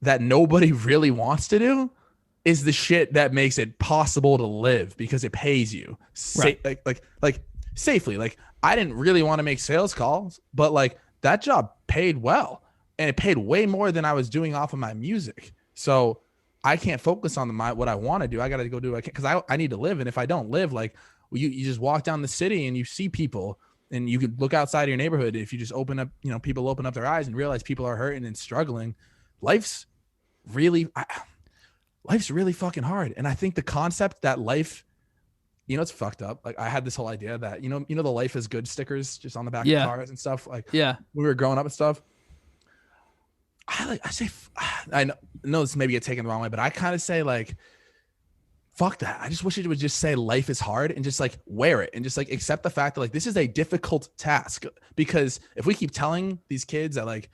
that nobody really wants to do is the shit that makes it possible to live, because it pays you like safely. Like I didn't really want to make sales calls, but like that job paid well, and it paid way more than I was doing off of my music. So I can't focus on what I want to do. I got to go do what I can, because I need to live. And if I don't live, like you just walk down the city and you see people, and you could look outside your neighborhood. If you just open up, people open up their eyes and realize people are hurting and struggling. Life's really fucking hard. And I think the concept that life, it's fucked up. Like I had this whole idea that, the life is good stickers just on the back of cars and stuff. Like we were growing up and stuff. I know this maybe get taken the wrong way, but I kind of say like, fuck that. I just wish it would just say life is hard and just like wear it and just like accept the fact that like this is a difficult task. Because if we keep telling these kids that like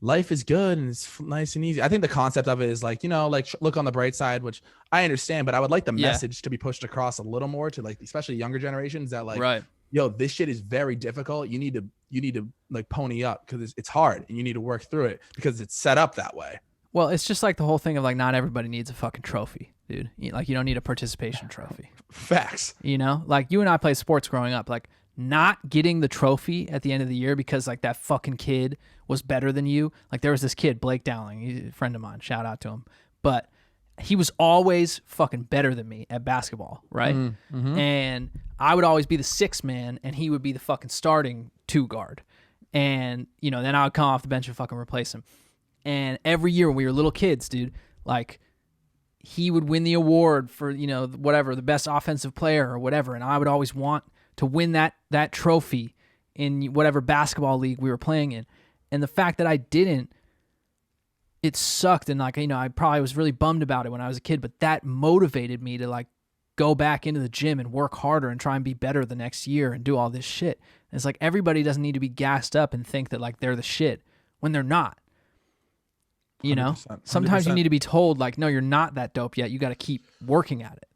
life is good and it's nice and easy, I think the concept of it is like, you know, like look on the bright side, which I understand, but I would like the message to be pushed across a little more to like, especially younger generations that like, yo, this shit is very difficult. You need to like pony up because it's hard and you need to work through it because it's set up that way. Well, it's just like the whole thing of like, not everybody needs a fucking trophy, dude. Like, you don't need a participation trophy. Facts. You know, like you and I played sports growing up. Like, not getting the trophy at the end of the year because like that fucking kid was better than you. Like, there was this kid, Blake Dowling, he's a friend of mine. Shout out to him. But he was always fucking better than me at basketball, right? Mm-hmm. And I would always be the sixth man, and he would be the fucking starting 2 guard. And, you know, then I would come off the bench and fucking replace him. And every year when we were little kids, dude, like he would win the award for, you know, whatever, the best offensive player or whatever. And I would always want to win that trophy in whatever basketball league we were playing in. And the fact that I didn't, it sucked. And like, you know, I probably was really bummed about it when I was a kid, but that motivated me to like go back into the gym and work harder and try and be better the next year and do all this shit. And it's like, everybody doesn't need to be gassed up and think that like they're the shit when they're not. You know, 100%. Sometimes you need to be told like, no, you're not that dope yet. You got to keep working at it.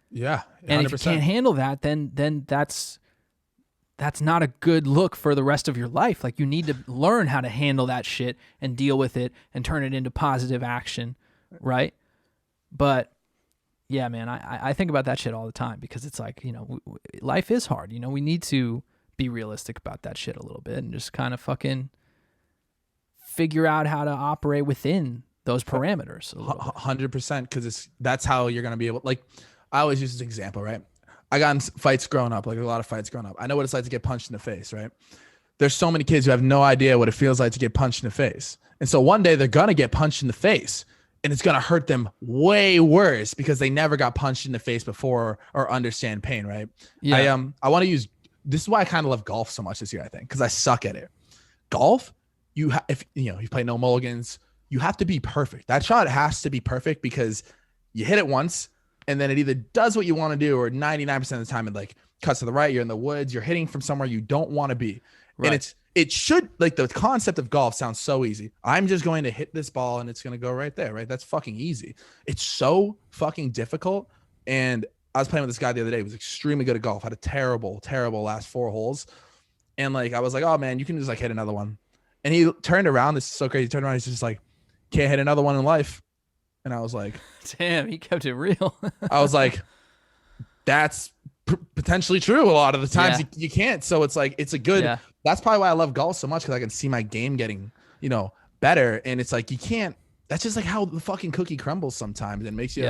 Yeah. 100%. And if you can't handle that, then that's not a good look for the rest of your life. Like, you need to learn how to handle that shit and deal with it and turn it into positive action. Right. But yeah, man, I think about that shit all the time because it's like, you know, life is hard. You know, we need to be realistic about that shit a little bit and just kind of fucking figure out how to operate within those parameters. 100%, because that's how you're going to be able, like, I always use this example, right? I got in fights growing up, like a lot of fights growing up. I know what it's like to get punched in the face, right? There's so many kids who have no idea what it feels like to get punched in the face. And so one day they're going to get punched in the face and it's going to hurt them way worse because they never got punched in the face before or understand pain, right? Yeah. I want to use, this is why I kind of love golf so much this year, I think, because I suck at it. Golf, if you play no mulligans, you have to be perfect. That shot has to be perfect because you hit it once and then it either does what you want to do or 99% of the time it like cuts to the right. You're in the woods. You're hitting from somewhere you don't want to be. Right. And it should, like, the concept of golf sounds so easy. I'm just going to hit this ball and it's going to go right there, right? That's fucking easy. It's so fucking difficult. And I was playing with this guy the other day. He was extremely good at golf. Had a terrible, terrible last 4 holes. And like, I was like, oh man, you can just like hit another one. And he turned around. This is so crazy. He turned around. He's just like, can't hit another one in life. And I was like, damn, he kept it real. I was like, that's potentially true. A lot of the times you can't. So it's like, it's a good, that's probably why I love golf so much. Cause I can see my game getting, better. And it's like, you can't, that's just like how the fucking cookie crumbles sometimes. It makes you,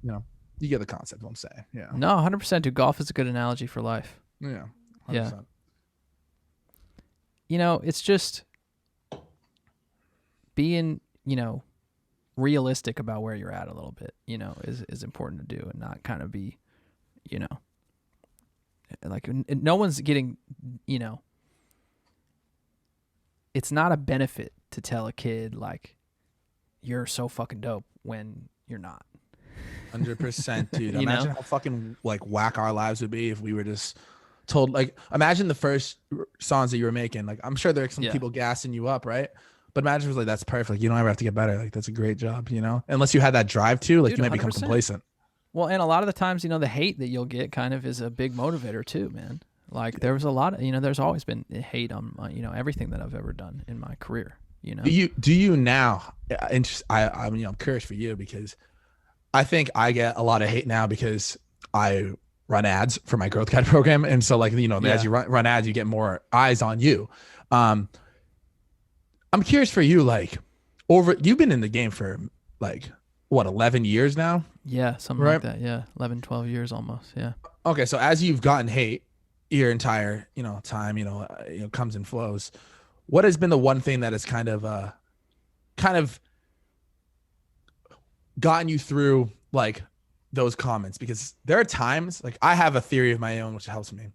you get the concept of what I'm saying. Yeah. No, 100%. Dude, golf is a good analogy for life. Yeah. 100%. Yeah. It's just being, realistic about where you're at a little bit, is important to do and not kind of be, like no one's getting, it's not a benefit to tell a kid like you're so fucking dope when you're not. 100%, dude. Imagine how fucking like whack our lives would be if we were just told, like, imagine the first songs that you were making. Like, I'm sure there's some people gassing you up, right? But imagine it was like, that's perfect. Like, you don't ever have to get better. Like, that's a great job, Unless you had that drive to, like, dude, you might 100%. Become complacent. Well, and a lot of the times, the hate that you'll get kind of is a big motivator too, man. Like, there was a lot of, there's always been hate on, everything that I've ever done in my career, Do you now, I'm curious for you because I think I get a lot of hate now because I run ads for my growth guide program. And so like, as you run ads, you get more eyes on you. I'm curious for you, like, you've been in the game for like, what, 11 years now? Yeah, something like that. Yeah. 11, 12 years almost. Yeah. Okay. So as you've gotten hate your entire, time, comes and flows, what has been the one thing that has kind of gotten you through like those comments? Because there are times, like, I have a theory of my own, which helps me,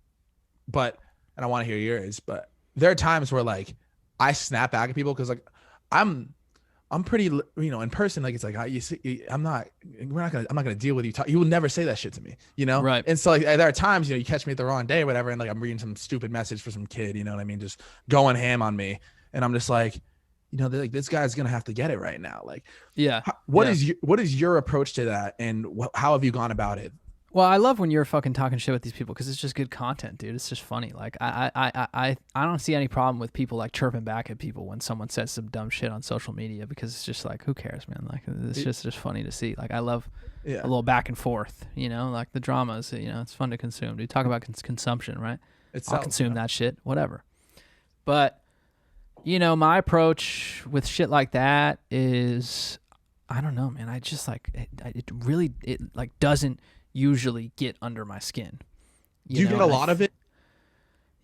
and I want to hear yours, but there are times where like I snap back at people because like I'm I'm pretty, in person, like, it's like, you see, I'm not gonna deal with you. You will never say that shit to me, Right. And so, like, there are times, you catch me at the wrong day or whatever, and like I'm reading some stupid message for some kid, you know what I mean, just going ham on me, and I'm just like, like, this guy's gonna have to get it right now. Like, Yeah. what is your approach to that, and how have you gone about it? Well, I love when you're fucking talking shit with these people because it's just good content, dude. It's just funny. Like I don't see any problem with people like chirping back at people when someone says some dumb shit on social media because it's just like, who cares, man? Like it's just funny to see. Like I love a little back and forth, like the dramas. It's fun to consume. Dude, talk about consumption, right? I'll consume that shit, whatever. But my approach with shit like that is, I don't know, man. I just like it really like doesn't usually get under my skin. Do you get a lot of it?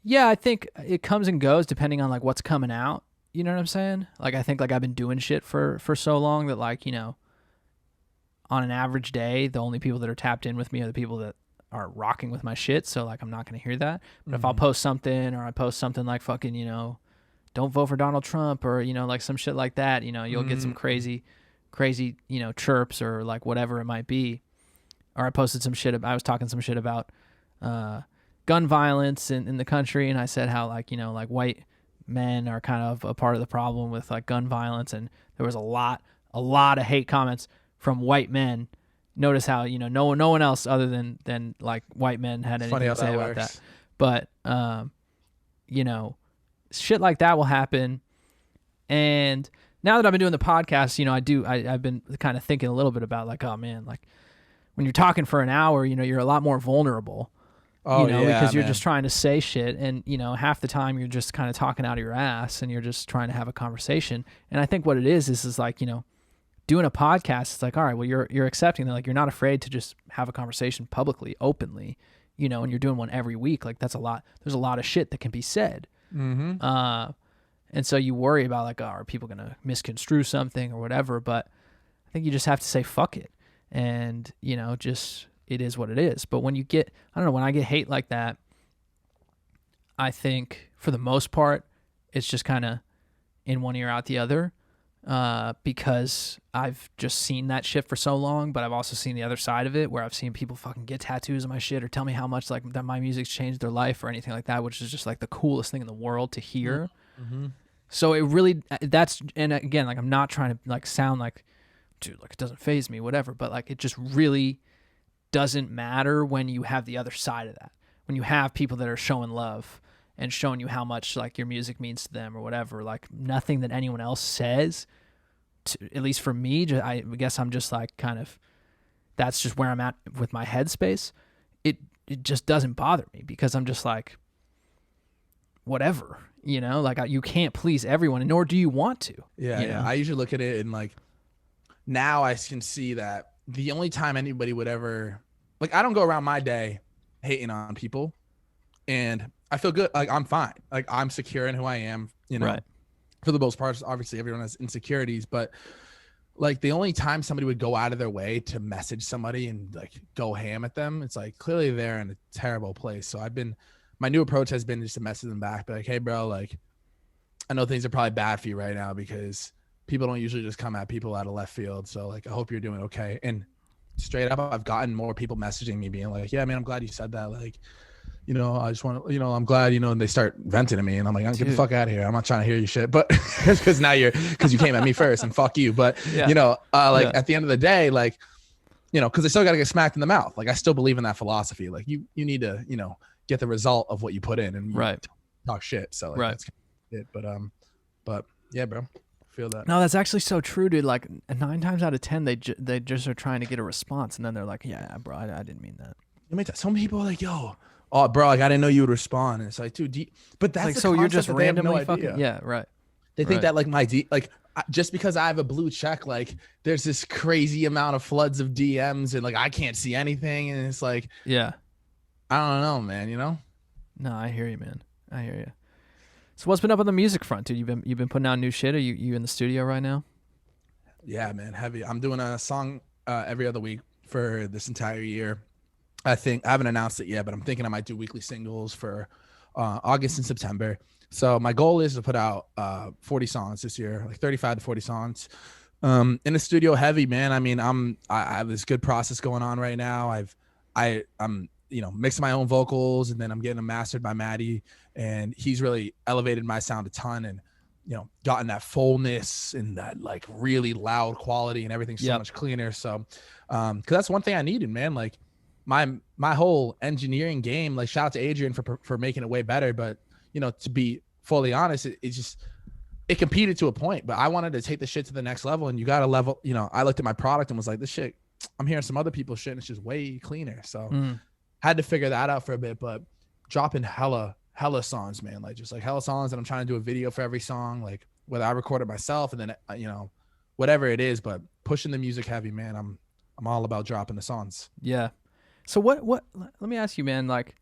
Yeah, I think it comes and goes depending on like what's coming out. You know what I'm saying? Like I think like I've been doing shit for so long that like, on an average day, the only people that are tapped in with me are the people that are rocking with my shit. So like I'm not going to hear that. But if I'll post something or I post something like fucking, don't vote for Donald Trump or, like some shit like that, you'll get some crazy, chirps or like whatever it might be. Or I posted some shit. I was talking some shit about gun violence in the country, and I said how like like white men are kind of a part of the problem with like gun violence, and there was a lot of hate comments from white men. Notice how no one else other than like white men had anything to say about that. But shit like that will happen, and now that I've been doing the podcast, I've been kind of thinking a little bit about like, oh man, like. When you're talking for an hour, you're a lot more vulnerable, because you're just trying to say shit. And, half the time you're just kind of talking out of your ass and you're just trying to have a conversation. And I think what it is like, doing a podcast, it's like, all right, well, you're accepting that, like, you're not afraid to just have a conversation publicly, openly, and you're doing one every week. Like that's a lot. There's a lot of shit that can be said. Mm-hmm. And so you worry about like, oh, are people going to misconstrue something or whatever? But I think you just have to say, fuck it. And, just it is what it is. But when you get, I don't know, when I get hate like that, I think for the most part, it's just kind of in one ear out the other, because I've just seen that shit for so long. But I've also seen the other side of it where I've seen people fucking get tattoos of my shit or tell me how much like that my music's changed their life or anything like that, which is just like the coolest thing in the world to hear. Mm-hmm. So it really, and again, like I'm not trying to like sound like, dude, like it doesn't faze me, whatever, but like it just really doesn't matter when you have the other side of that. When you have people that are showing love and showing you how much like your music means to them or whatever, like nothing that anyone else says, at least for me, I guess I'm just like kind of, that's just where I'm at with my headspace. It just doesn't bother me because I'm just like, whatever, like you can't please everyone, nor do you want to. Yeah. I usually look at it and like, now I can see that the only time anybody would ever, like, I don't go around my day hating on people, and I feel good. Like I'm fine. Like I'm secure in who I am, Right. For the most part. Obviously everyone has insecurities, but like the only time somebody would go out of their way to message somebody and like go ham at them, it's like clearly they're in a terrible place. So my new approach has been just to message them back, be like, hey bro, like I know things are probably bad for you right now because people don't usually just come at people out of left field. So like, I hope you're doing okay. And straight up, I've gotten more people messaging me being like, yeah, man, I'm glad you said that. Like, I just want to, I'm glad, and they start venting to me and I'm like, get the fuck out of here. I'm not trying to hear you shit, but because you came at me first and fuck you. But, at the end of the day, like, because I still got to get smacked in the mouth. Like I still believe in that philosophy. Like you need to, get the result of what you put in and talk shit. So like, that's it. But yeah, bro. Feel that. No, that's actually so true, dude. Like 9 times out of 10, they just are trying to get a response, and then they're like, "Yeah, bro, I didn't mean that." Some people are like, "Yo, oh, bro, like I didn't know you would respond." And it's like, dude, but that's like, the so you're just randomly fucking yeah, right. They think that like just because I have a blue check, like there's this crazy amount of floods of DMs and like I can't see anything, and it's like, yeah, I don't know, man. No, I hear you, man. I hear you. So what's been up on the music front, dude? You've been putting out new shit. Are you in the studio right now? Yeah, man, heavy. I'm doing a song every other week for this entire year. I think I haven't announced it yet, but I'm thinking I might do weekly singles for August and September. So my goal is to put out 40 songs this year, like 35 to 40 songs. In the studio heavy, man. I mean, I have this good process going on right now. I'm mixing my own vocals, and then I'm getting them mastered by Maddie, and he's really elevated my sound a ton, and gotten that fullness and that like really loud quality, and everything's so much cleaner. So because that's one thing I needed, man. Like my whole engineering game, like shout out to Adrian for making it way better, but to be fully honest, it competed to a point, but I wanted to take the shit to the next level, and you got to level. I looked at my product and was like, this shit, I'm hearing some other people's shit and it's just way cleaner. So had to figure that out for a bit, but dropping hella songs, man, like just like hella songs. And I'm trying to do a video for every song, like whether I record it myself and then, whatever it is, but pushing the music heavy, man. I'm all about dropping the songs. Yeah. So what, let me ask you, man, like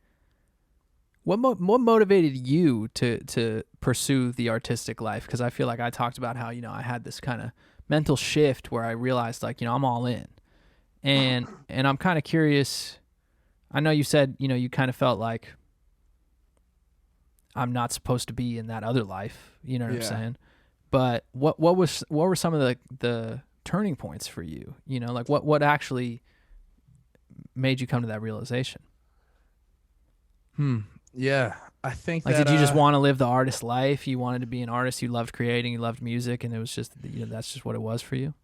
what motivated you to pursue the artistic life? Cause I feel like I talked about how, I had this kind of mental shift where I realized like, I'm all in, and I'm kind of curious. I know you said, you kind of felt like I'm not supposed to be in that other life. You know what I'm saying? But what were some of the turning points for you? Like what actually made you come to that realization? Yeah, I think like, that, did you just want to live the artist life? You wanted to be an artist. You loved creating. You loved music, and it was just, that's just what it was for you.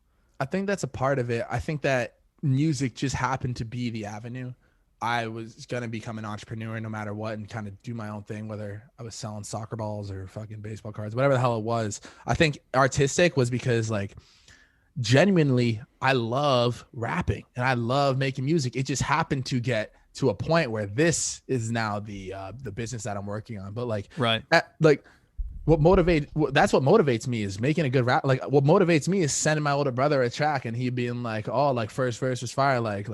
I think that's a part of it. I think that music just happened to be the avenue. I was going to become an entrepreneur no matter what, and kind of do my own thing, whether I was selling soccer balls or fucking baseball cards, whatever the hell it was. I think artistic was because like genuinely I love rapping and I love making music. It just happened to get to a point where this is now the business that I'm working on. But like, right. That's what motivates me is making a good rap. Like what motivates me is sending my older brother a track and he being like, oh, like first verse was fire. Like,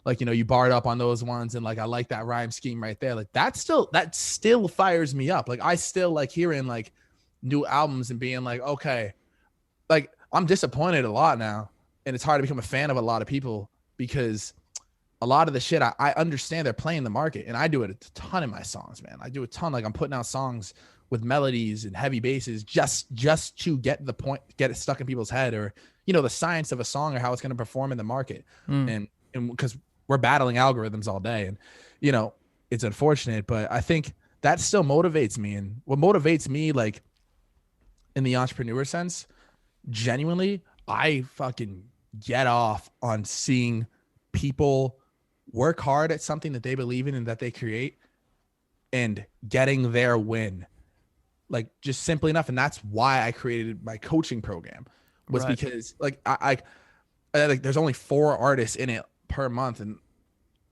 you barred up on those ones. And like, I like that rhyme scheme right there. Like that still fires me up. Like I still like hearing like new albums and being like, okay, like I'm disappointed a lot now. And it's hard to become a fan of a lot of people because a lot of the shit I understand they're playing the market, and I do it a ton in my songs, man. I do a ton. Like I'm putting out songs with melodies and heavy basses just to get the point, get it stuck in people's head, or the science of a song or how it's going to perform in the market. And because we're battling algorithms all day, and it's unfortunate, but I think that still motivates me. And what motivates me, like in the entrepreneur sense, genuinely, I fucking get off on seeing people work hard at something that they believe in and that they create and getting their win. Like just simply enough. And that's why I created my coaching program, was right. Because like I like there's only 4 artists in it per month, and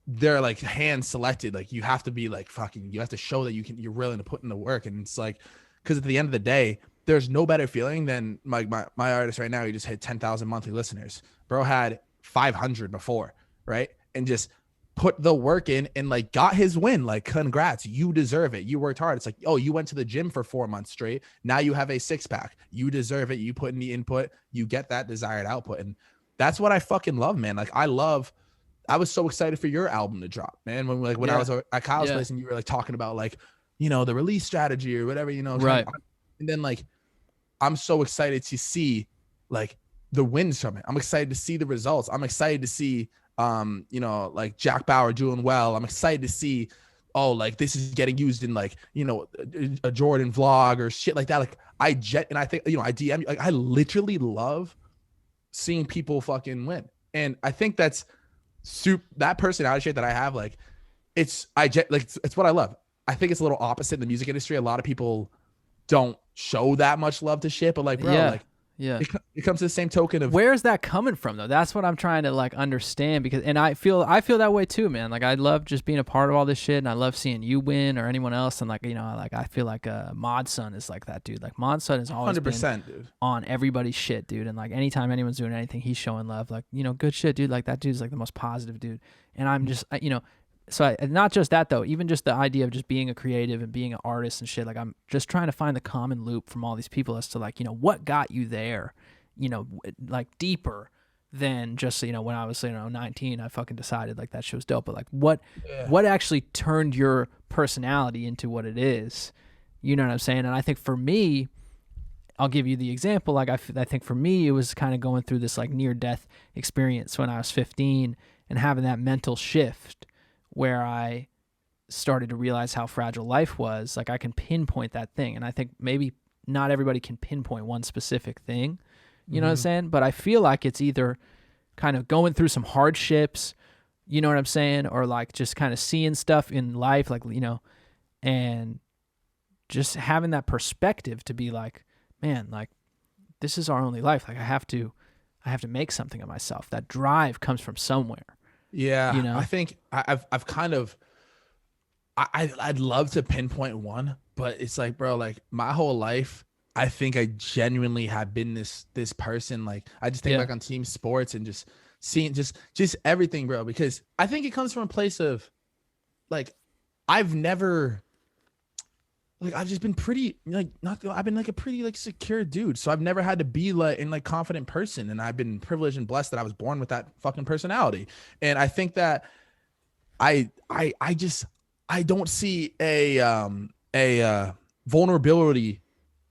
they're like hand selected. Like you have to be like fucking, you have to show that you're willing to put in the work. And it's like, because at the end of the day, there's no better feeling than like my artist right now. He just hit 10,000 monthly listeners. Bro had 500 before, right? And just put the work in and like got his win. Like congrats, you deserve it. You worked hard. It's like, oh, you went to the gym for 4 months straight. Now you have a 6-pack. You deserve it. You put in the input. You get that desired output. And that's what I fucking love, man. Like I was so excited for your album to drop, man. When I was at Kyle's place and you were like talking about like, the release strategy or whatever, right. And then like, I'm so excited to see like the wins from it. I'm excited to see the results. I'm excited to see, like Jack Bauer doing well. I'm excited to see, oh, like this is getting used in like, a Jordan vlog or shit like that. Like I think, I DM you. Like I literally love seeing people fucking win. And I think that's that personality trait that I have. Like it's what I love. I think it's a little opposite in the music industry. A lot of people don't show that much love to shit, but like, bro, it comes to the same token of where's that coming from though? That's what I'm trying to like understand, because and I feel that way too, man. Like I love just being a part of all this shit, and I love seeing you win or anyone else, and like like I feel like Mod Son is like that dude. Like Mod Son is always 100% dude on everybody's shit, dude. And like anytime anyone's doing anything, he's showing love. Like good shit, dude. Like that dude's like the most positive dude. And I'm just So not just that though, even just the idea of just being a creative and being an artist and shit. Like I'm just trying to find the common loop from all these people as to like, what got you there, like deeper than just, when I was, 19, I fucking decided like that shit was dope. But like what Yeah. actually turned your personality into what it is? You know what I'm saying? And I think for me, I'll give you the example. Like I think for me, it was kind of going through this like near death experience when I was 15 and having that mental shift where I started to realize how fragile life was. Like I can pinpoint that thing. And I think maybe not everybody can pinpoint one specific thing, you know what I'm saying? But I feel like it's either kind of going through some hardships, you know what I'm saying? Or like just kind of seeing stuff in life, like, and just having that perspective to be like, man, like this is our only life. Like I have to make something of myself. That drive comes from somewhere. Yeah. I think I've kind of, I'd love to pinpoint one, but it's like, bro, like my whole life, I think I genuinely have been this person. Like I just think back on team sports and just seeing just everything, bro, because I think it comes from a place of like, I've never, like, I've just been pretty I've been like a pretty like secure dude. So I've never had to be like in like confident person. And I've been privileged and blessed that I was born with that fucking personality. And I think that I don't see a vulnerability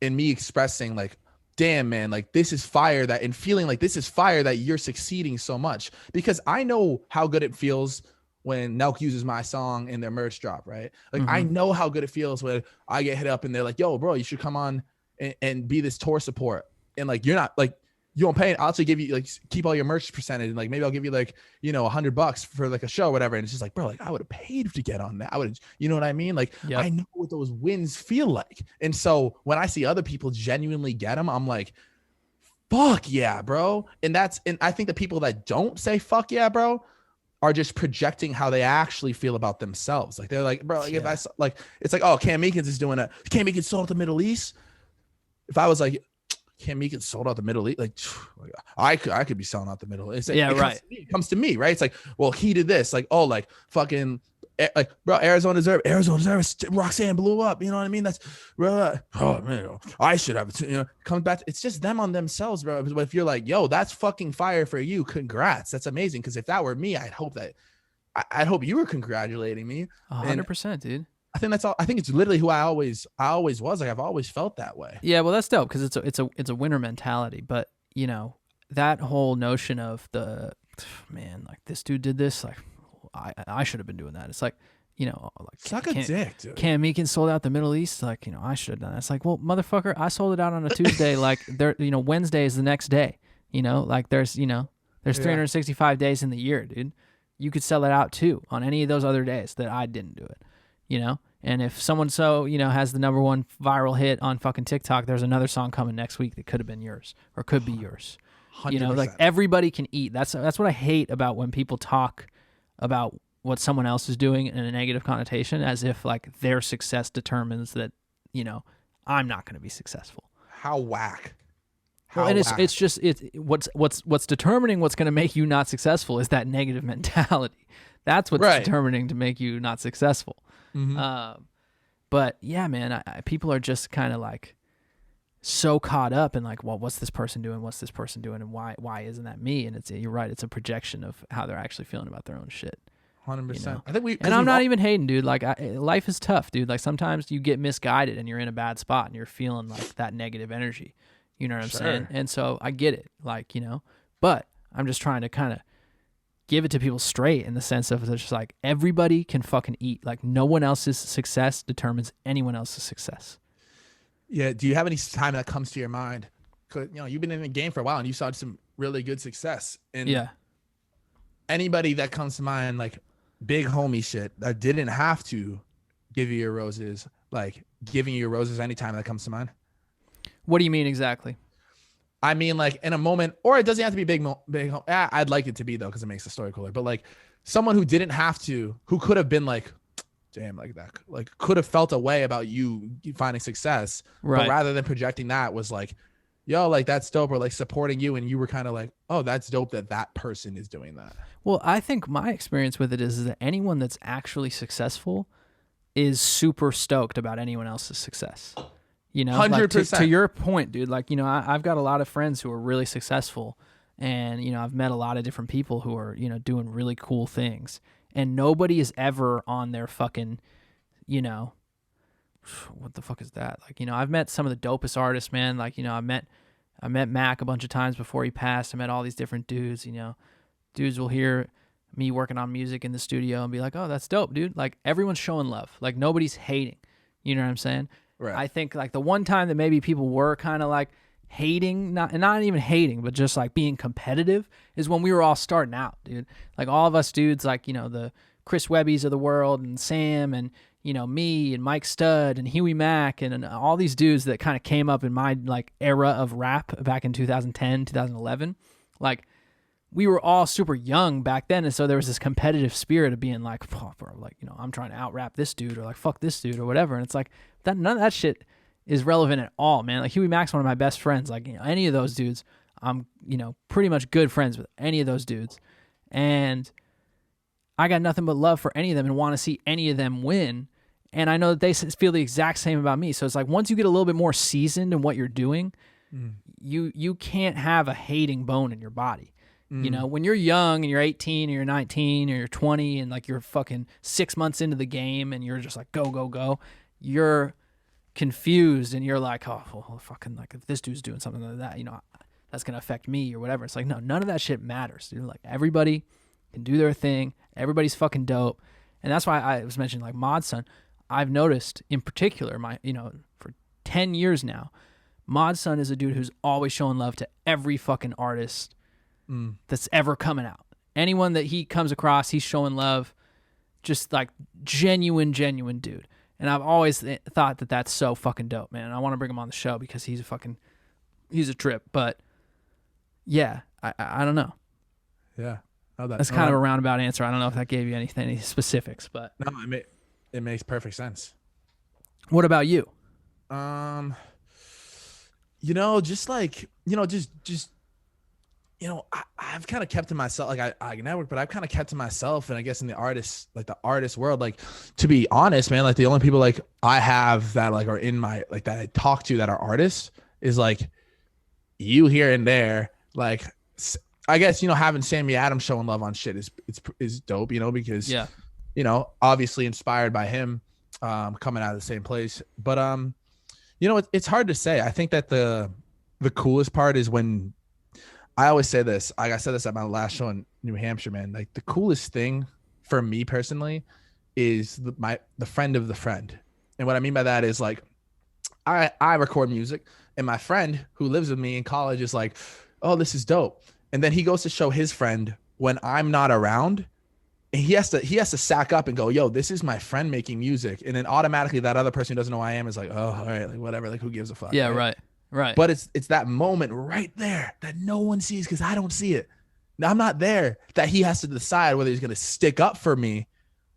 in me expressing like, damn, man, like this is fire, that and feeling like this is fire that you're succeeding so much, because I know how good it feels when Nelk uses my song in their merch drop, right? Like I know how good it feels when I get hit up and they're like, yo, bro, you should come on and be this tour support. And like, you're not like, you don't pay. I'll actually give you like, keep all your merch percentage. And like, maybe I'll give you like, $100 for like a show or whatever. And it's just like, bro, like I would have paid to get on that. I would, you know what I mean? Like, I know what those wins feel like. And so when I see other people genuinely get them, I'm like, fuck yeah, bro. And I think the people that don't say fuck yeah, bro, are just projecting how they actually feel about themselves. Like they're like, bro, like if I like, it's like, oh, Cam Meekins is doing it. Cam Meekins sold out the Middle East. If I was like, Cam Meekins sold out the Middle East, like I could be selling out the Middle East. It comes to me, right? It's like, well, he did this, like, oh, like fucking, like, bro, Arizona deserve Roxanne blew up. You know what I mean? That's, bro, oh man, I should have it. Comes back. It's just them on themselves, bro. But if you're like, yo, that's fucking fire for you, congrats, that's amazing. Because if that were me, I'd hope you were congratulating me. 100%, dude. I think that's all. I think it's literally who I always was. Like I've always felt that way. Yeah, well, that's dope because it's a winner mentality. But that whole notion of the man, like this dude did this, like I should have been doing that. It's like like suck a dick, dude. Cam Meekins sold out the Middle East, like I should have done that. It's like, well, motherfucker, I sold it out on a Tuesday. Like there, Wednesday is the next day. Like there's 365 days in the year, dude. You could sell it out too on any of those other days that I didn't do it. And if someone has the number one viral hit on fucking TikTok, there's another song coming next week that could have been yours or could be yours. 100%. Like everybody can eat. That's what I hate about when people talk about what someone else is doing in a negative connotation, as if like their success determines that, I'm not going to be successful. How whack. It's just what's determining what's going to make you not successful is that negative mentality. That's what's determining to make you not successful. Mm-hmm. But yeah, man, people are just kind of like so caught up in like, well, what's this person doing? What's this person doing? And why isn't that me? And you're right. It's a projection of how they're actually feeling about their own shit. 100%. I think I'm not even hating, dude. Like life is tough, dude. Like sometimes you get misguided and you're in a bad spot and you're feeling like that negative energy. You know what I'm saying? And so I get it. Like, but I'm just trying to kind of give it to people straight in the sense of it's just like everybody can fucking eat. Like no one else's success determines anyone else's success. Yeah. Do you have any time that comes to your mind? Cause you've been in the game for a while and you saw some really good success. And anybody that comes to mind, like big homie shit that didn't have to give you your roses, like giving you your roses anytime that comes to mind. What do you mean exactly? I mean, like in a moment, or it doesn't have to be big. I'd like it to be though, because it makes the story cooler. But like someone who didn't have to, who could have been like, damn, like that, like could have felt a way about you finding success, right? But rather than projecting that, was like, yo, like that's dope, or like supporting you, and you were kind of like, oh, that's dope that person is doing that. Well, I think my experience with it is that anyone that's actually successful is super stoked about anyone else's success. 100%. Like to your point, dude, like, I've got a lot of friends who are really successful And, you know, I've met a lot of different people who are, you know, doing really cool things. And nobody is ever on their fucking, you know, what the fuck is that? Like, you know, I've met some of the dopest artists, man. Like, you know, I met Mac a bunch of times before he passed. I met all these different dudes, you know. Dudes will hear me working on music in the studio and be like, oh, that's dope, dude. Like, everyone's showing love. Like, nobody's hating. You know what I'm saying? Right. I think, like, the one time that maybe people were kind of, like, hating, not even hating, but just, like, being competitive is when we were all starting out, dude. Like, all of us dudes, like, you know, the Chris Webbies of the world and Sam and, you know, me and Mike Stud and Huey Mack and all these dudes that kind of came up in my, like, era of rap back in 2010, 2011. Like, we were all super young back then, and so there was this competitive spirit of being like, oh, bro, like, you know, I'm trying to out-rap this dude, or like, fuck this dude, or whatever. And it's like, that none of that shit is relevant at all, man. Like, Huey Mack's one of my best friends. Like, you know, any of those dudes, I'm, you know, pretty much good friends with any of those dudes. And I got nothing but love for any of them and want to see any of them win. And I know that they feel the exact same about me. So it's like, once you get a little bit more seasoned in what you're doing, you can't have a hating bone in your body. You know, when you're young and you're 18 or you're 19 or you're 20 and like you're fucking 6 months into the game and you're just like, go, go, go, you're confused and you're like, oh, well, fucking, like, if this dude's doing something like that, you know, that's going to affect me or whatever. It's like, no, none of that shit matters, dude. Like, everybody can do their thing. Everybody's fucking dope. And that's why I was mentioning, like, Mod Son. I've noticed in particular, you know, for 10 years now, Mod Son is a dude who's always showing love to every fucking artist that's ever coming out. Anyone that he comes across, he's showing love. Just like genuine dude. And I've always thought that that's so fucking dope, man. And I want to bring him on the show because he's a trip. But yeah, I don't know. Yeah. That's kind of a roundabout answer. I don't know if that gave you any specifics, but no, it makes perfect sense. What about you? You know, just like, you know, just you know, I've kind of kept to myself, like I network, but I've kind of kept to myself. And I guess in the artist world, like, to be honest, man, like, the only people like I have that like are in my, like, that I talk to that are artists is like you here and there. Like, I guess, you know, having Sammy Adams showing love on shit is dope, you know, because, yeah, you know, obviously inspired by him, coming out of the same place. But, you know, it's hard to say. I think that the coolest part is when, I always say this, like I said this at my last show in New Hampshire, man, like, the coolest thing for me personally is the friend of the friend. And what I mean by that is, like, I record music and my friend who lives with me in college is like, oh, this is dope. And then he goes to show his friend when I'm not around, and he has to sack up and go, yo, this is my friend making music. And then automatically that other person who doesn't know who I am is like, oh, all right, like, whatever, like, who gives a fuck? Yeah, right. But it's that moment right there that no one sees because I don't see it. Now, I'm not there, that he has to decide whether he's going to stick up for me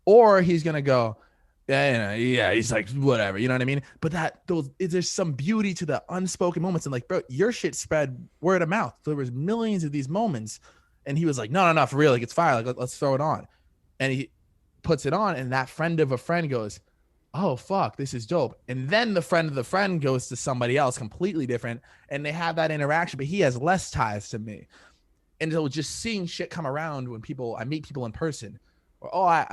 or he's going to go, yeah, he's like, whatever, you know what I mean? But there's some beauty to the unspoken moments. And like, bro, your shit spread word of mouth. There was millions of these moments. And he was like, no, for real. Like, it's fire. Like, let's throw it on. And he puts it on, and that friend of a friend goes, oh, fuck, this is dope. And then the friend of the friend goes to somebody else completely different, and they have that interaction, but he has less ties to me. And so just seeing shit come around when I meet people in person, or,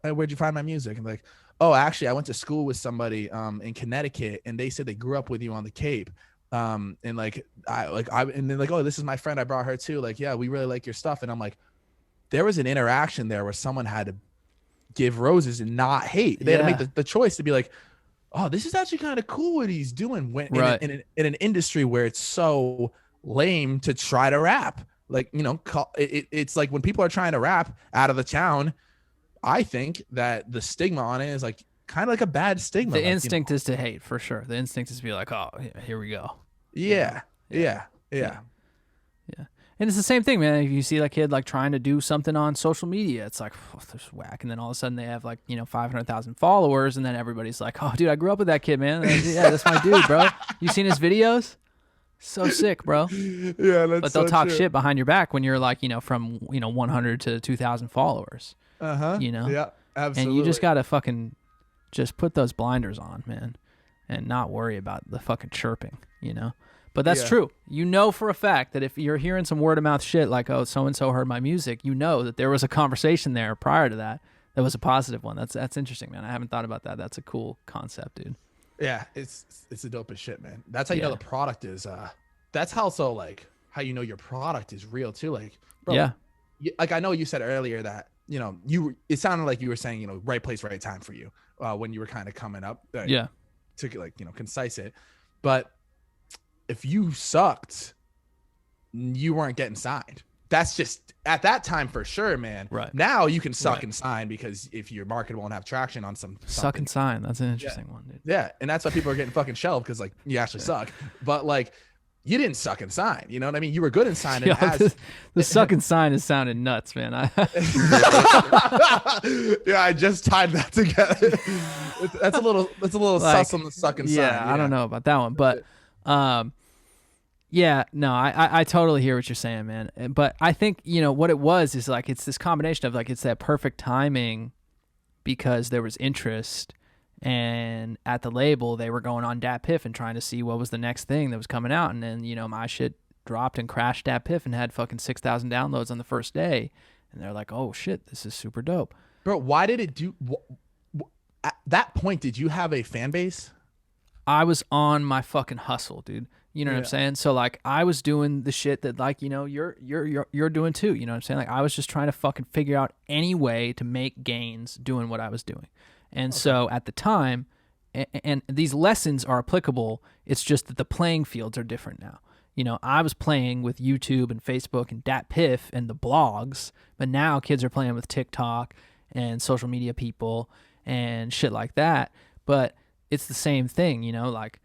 where'd you find my music? And like, oh, actually, I went to school with somebody in Connecticut, and they said they grew up with you on the Cape. And like, and then like, oh, this is my friend. I brought her too. Like, yeah, we really like your stuff. And I'm like, there was an interaction there where someone had to give roses and not hate. They had to make the choice to be like, oh, this is actually kind of cool what he's doing in an industry where it's so lame to try to rap. Like, you know, it's like when people are trying to rap out of the town, I think that the stigma on it is like kind of like a bad stigma. The instinct is to hate, for sure. The instinct is to be like, oh, here we go. Yeah. And it's the same thing, man. If you see that kid like trying to do something on social media, it's like, oh, there's whack. And then all of a sudden they have like, you know, 500,000 followers. And then everybody's like, oh, dude, I grew up with that kid, man. Yeah, that's my dude, bro. You seen his videos? So sick, bro. Yeah, that's But they'll talk shit behind your back when you're like, you know, from, you know, 100 to 2,000 followers. You know? Yeah, absolutely. And you just got to fucking just put those blinders on, man, and not worry about the fucking chirping, you know? But that's true. You know for a fact that if you're hearing some word of mouth shit like, oh, so and so heard my music, you know that there was a conversation there prior to that was a positive one. That's interesting, man. I haven't thought about that. That's a cool concept, dude. Yeah, it's the dopest shit, man. That's how you know the product is. That's also like how you know your product is real too. Like, bro, like I know you said earlier that it sounded like you were saying right place, right time for you when you were kind of coming up. To like concise it, but if you sucked, you weren't getting signed. That's just at that time for sure, man. Right. Now you can suck and sign because if your market won't have traction on something. Suck and sign. That's an interesting one, dude. Yeah. And that's why people are getting fucking shelved because like you actually suck. But like you didn't suck and sign. You know what I mean? You were good in signing. The suck and sign is sounding nuts, man. Yeah, I just tied that together. That's a little like, sus on the suck and sign. Yeah, I don't know about that one, but yeah, no, I totally hear what you're saying, man. But I think, what it was is like it's this combination of like it's that perfect timing because there was interest, and at the label they were going on Dat Piff and trying to see what was the next thing that was coming out, and then my shit dropped and crashed Dat Piff and had fucking 6,000 downloads on the first day, and they're like, oh shit, this is super dope. Bro, why did it do? At that point, did you have a fan base? I was on my fucking hustle, dude. You know what I'm saying? So like I was doing the shit that like, you're doing too. You know what I'm saying? Like I was just trying to fucking figure out any way to make gains doing what I was doing. And so at the time, and these lessons are applicable, it's just that the playing fields are different now. I was playing with YouTube and Facebook and Dat Piff and the blogs, but now kids are playing with TikTok and social media people and shit like that. But it's the same thing, like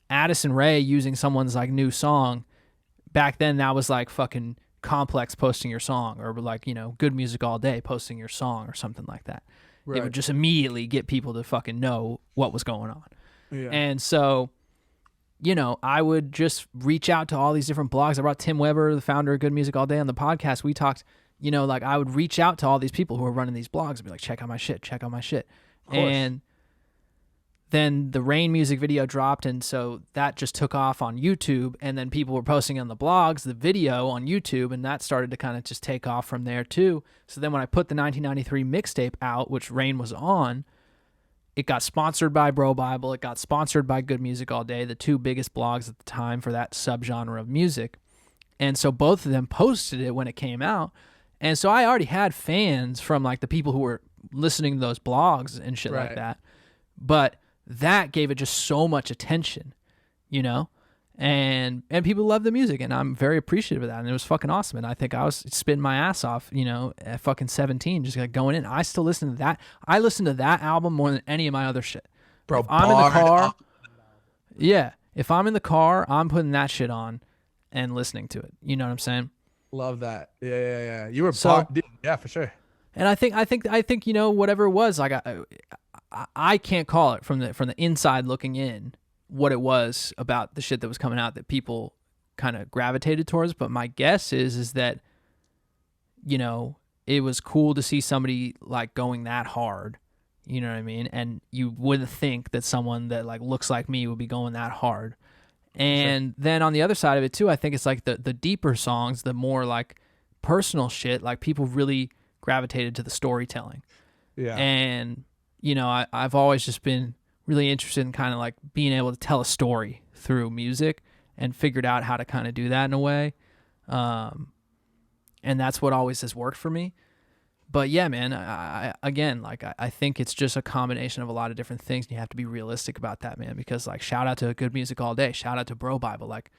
Addison Rae using someone's like new song. Back then that was like fucking Complex posting your song, or like, Good Music All Day posting your song or something like that. Right. It would just immediately get people to fucking know what was going on. Yeah. And so, I would just reach out to all these different blogs. I brought Tim Weber, the founder of Good Music All Day, on the podcast. We talked, like I would reach out to all these people who are running these blogs and be like, check out my shit, check out my shit. And then the Rain music video dropped, and so that just took off on YouTube, and then people were posting on the blogs the video on YouTube, and that started to kind of just take off from there too. So then when I put the 1993 mixtape out, which Rain was on, it got sponsored by Bro Bible, it got sponsored by Good Music All Day, the two biggest blogs at the time for that subgenre of music. And so both of them posted it when it came out. And so I already had fans from like the people who were listening to those blogs and shit like that. But that gave it just so much attention, and people love the music, and I'm very appreciative of that, and it was fucking awesome. And I think I was spitting my ass off, at fucking 17, just like going in. I still listen to that. I listen to that album more than any of my other shit. Bro, if I'm in the car, if I'm in the car, I'm putting that shit on and listening to it. You know what I'm saying? Love that. Yeah. You were yeah, for sure. And I think whatever it was, like I can't call it from the inside looking in what it was about the shit that was coming out that people kind of gravitated towards. But my guess is that, it was cool to see somebody like going that hard, you know what I mean? And you would think that someone that like looks like me would be going that hard. And then on the other side of it too, I think it's like the deeper songs, the more like personal shit, like people really gravitated to the storytelling. Yeah. And I've always just been really interested in kind of like being able to tell a story through music, and figured out how to kind of do that in a way. And that's what always has worked for me. But yeah, man, I think it's just a combination of a lot of different things. And you have to be realistic about that, man, because like shout out to Good Music All Day. Shout out to Bro Bible. Like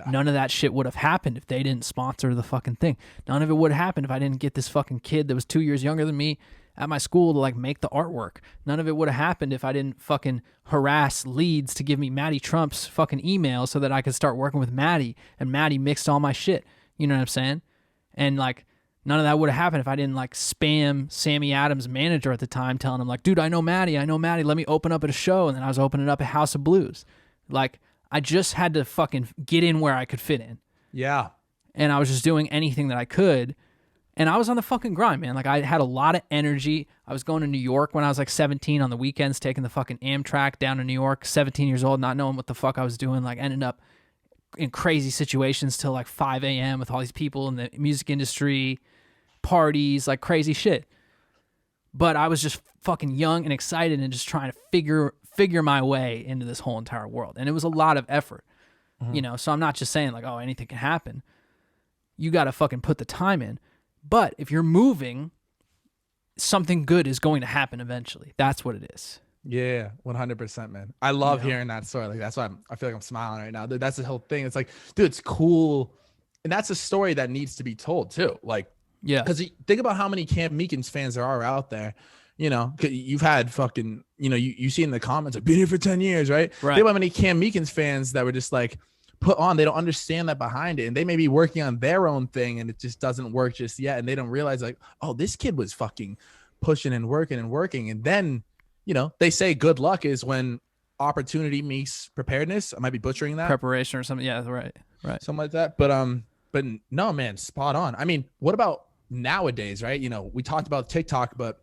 none of that shit would have happened if they didn't sponsor the fucking thing. None of it would have happened if I didn't get this fucking kid that was 2 years younger than me at my school to like make the artwork. None of it would have happened if I didn't fucking harass leads to give me Maddie Trump's fucking email so that I could start working with Maddie, and Maddie mixed all my shit. You know what I'm saying? And like none of that would have happened if I didn't like spam Sammy Adams' manager at the time, telling him like, dude, I know Maddie, let me open up at a show. And then I was opening up a House of Blues. Like I just had to fucking get in where I could fit in. Yeah. And I was just doing anything that I could. And I was on the fucking grind, man. Like I had a lot of energy. I was going to New York when I was like 17 on the weekends, taking the fucking Amtrak down to New York, 17 years old, not knowing what the fuck I was doing. Like ended up in crazy situations till like 5 a.m. with all these people in the music industry, parties, like crazy shit. But I was just fucking young and excited and just trying to figure my way into this whole entire world. And it was a lot of effort, you know? So I'm not just saying like, oh, anything can happen. You got to fucking put the time in. But if you're moving, something good is going to happen eventually. That's what it is. Yeah, 100%, man. I love hearing that story. Like, that's why I feel like I'm smiling right now. Dude, that's the whole thing. It's like, dude, it's cool. And that's a story that needs to be told too. Like, yeah, because think about how many Camp Meekins fans there are out there. You know, you've had fucking, you know, you see in the comments, I've been here for 10 years, right? Think about how many Camp Meekins fans that were just like put on, they don't understand that behind it. And they may be working on their own thing and it just doesn't work just yet. And they don't realize like, oh, this kid was fucking pushing and working and working. And then, you know, they say good luck is when opportunity meets preparedness. I might be butchering that. Preparation or something. Yeah, right. Something like that. But no, man, spot on. I mean, what about nowadays, right? You know, we talked about TikTok, but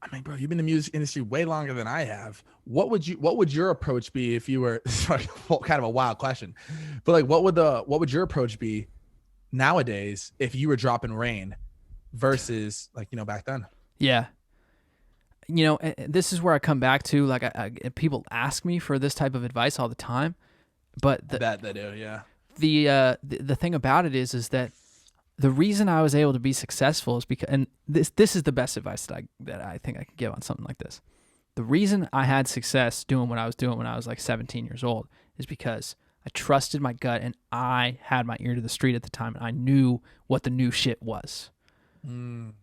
I mean, bro, you've been in the music industry way longer than I have. What would your approach be if you were, sorry, kind of a wild question, but like, what would your approach be nowadays if you were dropping rain versus like, you know, back then? Yeah. You know, this is where I come back to, like, people ask me for this type of advice all the time, but I bet they do. Yeah. The thing about it is that the reason I was able to be successful is because, and this is the best advice that I think I can give on something like this. The reason I had success doing what I was doing when I was like 17 years old is because I trusted my gut and I had my ear to the street at the time and I knew what the new shit was. And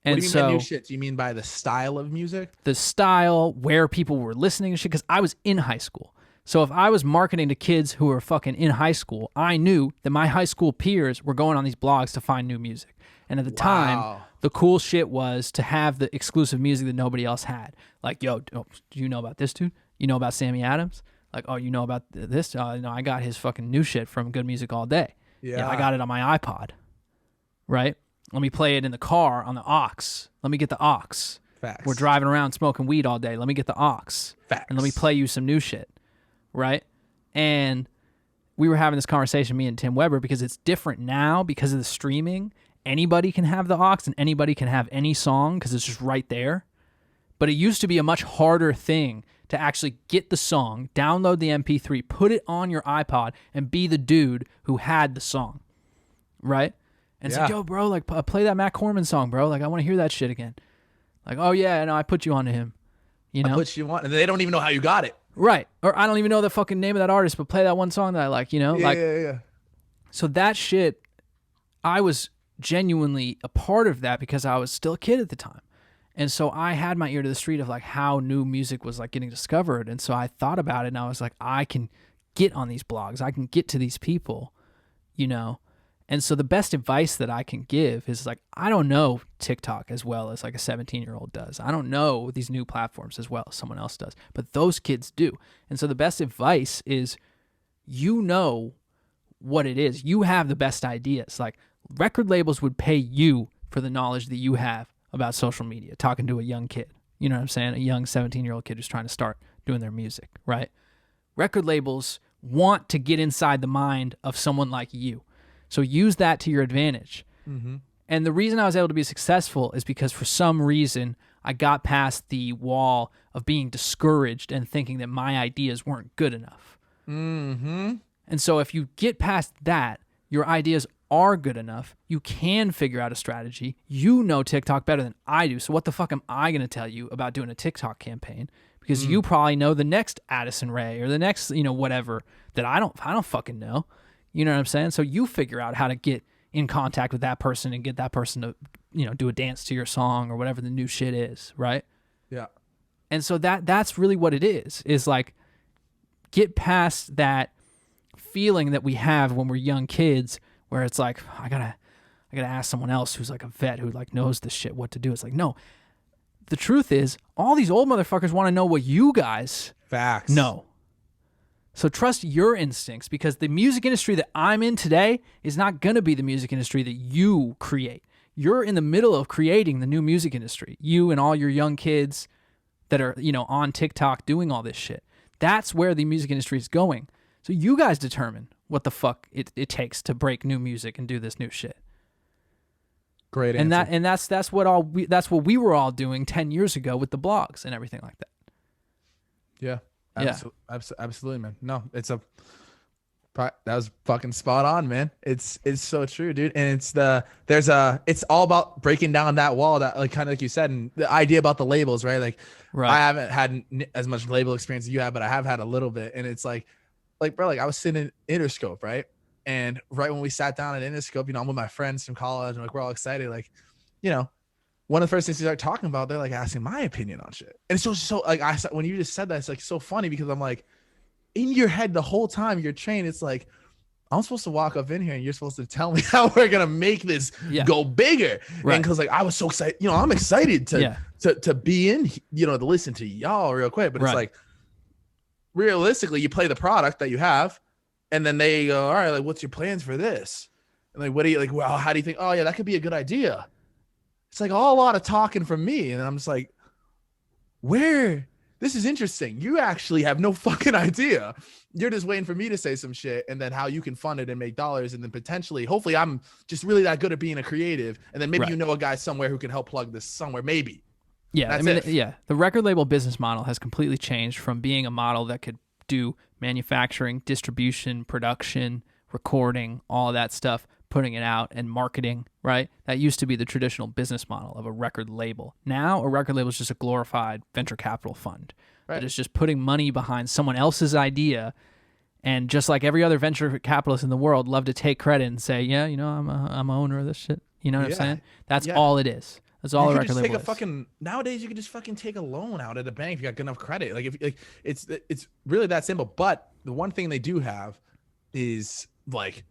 what do you mean by new shit? Do you mean by the style of music? The style, where people were listening to shit, because I was in high school. So if I was marketing to kids who were fucking in high school, I knew that my high school peers were going on these blogs to find new music. And at the time, the cool shit was to have the exclusive music that nobody else had. Like, yo, do you know about this dude? You know about Sammy Adams? Like, oh, you know about this? You know, I got his fucking new shit from Good Music All Day. Yeah, I got it on my iPod. Right? Let me play it in the car on the aux. Let me get the aux. Facts. We're driving around smoking weed all day. Let me get the aux. Facts. And let me play you some new shit. Right? And we were having this conversation, me and Tim Weber, because it's different now because of the streaming. Anybody can have the aux and anybody can have any song because it's just right there. But it used to be a much harder thing to actually get the song, download the MP3, put it on your iPod, and be the dude who had the song. Right? And it's like, yo, bro, like, play that Matt Corman song, bro. Like, I want to hear that shit again. Like, oh, yeah, no, I put you onto him. You know? I put you on, and they don't even know how you got it. Right. Or I don't even know the fucking name of that artist, but play that one song that I like, you know? Yeah. So that shit, I was genuinely a part of that because I was still a kid at the time. And so I had my ear to the street of like how new music was like getting discovered. And so I thought about it and I was like, I can get on these blogs. I can get to these people, you know? And so the best advice that I can give is like, I don't know TikTok as well as like a 17-year-old does. I don't know these new platforms as well as someone else does, but those kids do. And so the best advice is, you know what it is. You have the best ideas. Like, record labels would pay you for the knowledge that you have about social media, talking to a young kid. You know what I'm saying? A young 17-year-old kid who's trying to start doing their music, right? Record labels want to get inside the mind of someone like you. So use that to your advantage. Mm-hmm. And the reason I was able to be successful is because for some reason I got past the wall of being discouraged and thinking that my ideas weren't good enough. Mm-hmm. And so if you get past that, your ideas are good enough. You can figure out a strategy. You know TikTok better than I do. So what the fuck am I going to tell you about doing a TikTok campaign? Because you probably know the next Addison Rae or the next, you know, whatever that I don't fucking know. You know what I'm saying? So you figure out how to get in contact with that person and get that person to, you know, do a dance to your song or whatever the new shit is, right? Yeah. And so that's really what it is like, get past that feeling that we have when we're young kids where it's like, I gotta ask someone else who's like a vet who like knows this shit what to do. It's like, no. The truth is, all these old motherfuckers want to know what you guys know. So trust your instincts, because the music industry that I'm in today is not going to be the music industry that you create. You're in the middle of creating the new music industry. You and all your young kids that are, you know, on TikTok doing all this shit. That's where the music industry is going. So you guys determine what the fuck it takes to break new music and do this new shit. Great answer. And that's what we were all doing 10 years ago with the blogs and everything like that. Yeah. Yeah. Absolutely, man. No, that was fucking spot on, man. It's so true, dude. And it's all about breaking down that wall, that like kind of like you said, and the idea about the labels, right? Like I haven't had as much label experience as you have, but I have had a little bit. And it's like bro, like I was sitting in Interscope, right? And right when we sat down at Interscope, I'm with my friends from college and like we're all excited, like, one of the first things we start talking about, they're like asking my opinion on shit. And it's so like when you just said that, it's like so funny because I'm like, in your head the whole time you're trained, it's like, I'm supposed to walk up in here and you're supposed to tell me how we're gonna make this go bigger. Right. And because like I was so excited, I'm excited to be in, to listen to y'all real quick. But it's like realistically, you play the product that you have, and then they go, all right, like what's your plans for this? And like, what do you like? Well, how do you think? Oh yeah, that could be a good idea. It's like a lot of talking from me, and I'm just like, this is interesting. You actually have no fucking idea. You're just waiting for me to say some shit and then how you can fund it and make dollars. And then potentially, hopefully I'm just really that good at being a creative. And then maybe a guy somewhere who can help plug this somewhere, maybe. Yeah. The record label business model has completely changed from being a model that could do manufacturing, distribution, production, recording, all of that stuff, putting it out and marketing, right? That used to be the traditional business model of a record label. Now a record label is just a glorified venture capital fund. Right. That is just putting money behind someone else's idea. And just like every other venture capitalist in the world, love to take credit and say, yeah, I'm an owner of this shit. You know what I'm saying? That's all it is. That's all a record label is. Nowadays you can just fucking take a loan out at the bank if you got good enough credit. Like it's really that simple. But the one thing they do have is like,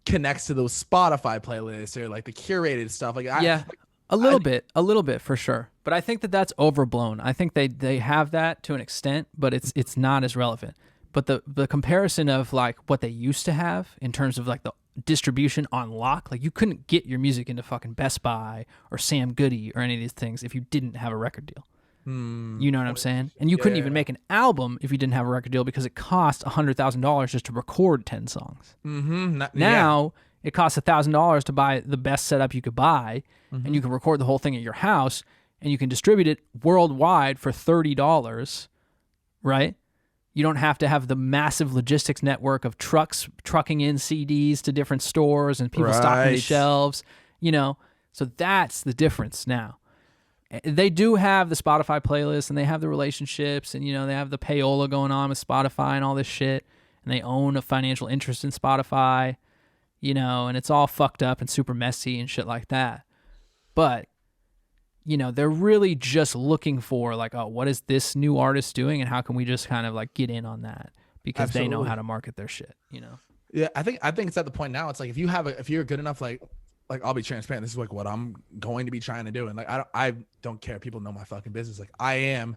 connects to those Spotify playlists or like the curated stuff. Like a little bit for sure. But I think that's overblown. I think they have that to an extent, but it's not as relevant. But the comparison of like what they used to have in terms of like the distribution on lock, like you couldn't get your music into fucking Best Buy or Sam Goody or any of these things if you didn't have a record deal. You know what I'm saying? And you couldn't even make an album if you didn't have a record deal because it cost $100,000 just to record 10 songs. Now it costs $1,000 to buy the best setup you could buy, and you can record the whole thing at your house, and you can distribute it worldwide for $30, right? You don't have to have the massive logistics network of trucking in CDs to different stores and people stocking the shelves, So that's the difference now. They do have the Spotify playlist and they have the relationships and, they have the payola going on with Spotify and all this shit. And they own a financial interest in Spotify, and it's all fucked up and super messy and shit like that. But, they're really just looking for like, oh, what is this new artist doing? And how can we just kind of like get in on that? Because they know how to market their shit, Yeah, I think it's at the point now. It's like, if you're good enough, like I'll be transparent. This is like what I'm going to be trying to do. And like, I don't care. People know my fucking business. Like I am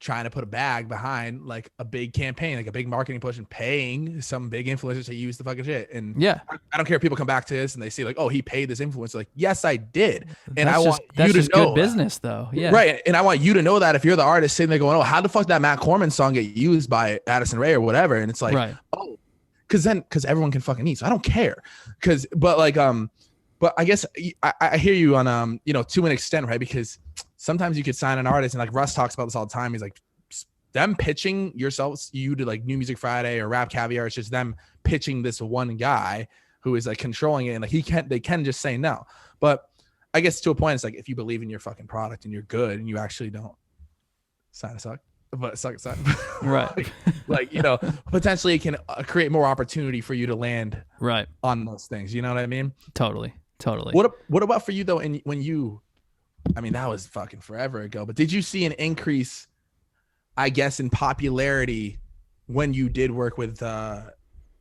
trying to put a bag behind like a big campaign, like a big marketing push and paying some big influencers to use the fucking shit. And I don't care if people come back to this and they see like, oh, he paid this influencer. Like, yes, I did. And I want you to know good business though. Yeah. Right. And I want you to know that if you're the artist sitting there going, oh, how the fuck that Matt Corman song get used by Addison Rae or whatever. And it's like, oh, cause everyone can fucking eat. So I don't care. But I guess I hear you on, to an extent, right? Because sometimes you could sign an artist and like Russ talks about this all the time. He's like, them pitching you to like New Music Friday or Rap Caviar. It's just them pitching this one guy who is like controlling it. And like they can just say no. But I guess to a point, it's like, if you believe in your fucking product and you're good and you actually don't sign a suck. But suck. Right. like, potentially it can create more opportunity for you to land on those things. You know what I mean? Totally. What about for you though? And that was fucking forever ago, but did you see an increase, I guess, in popularity when you did work with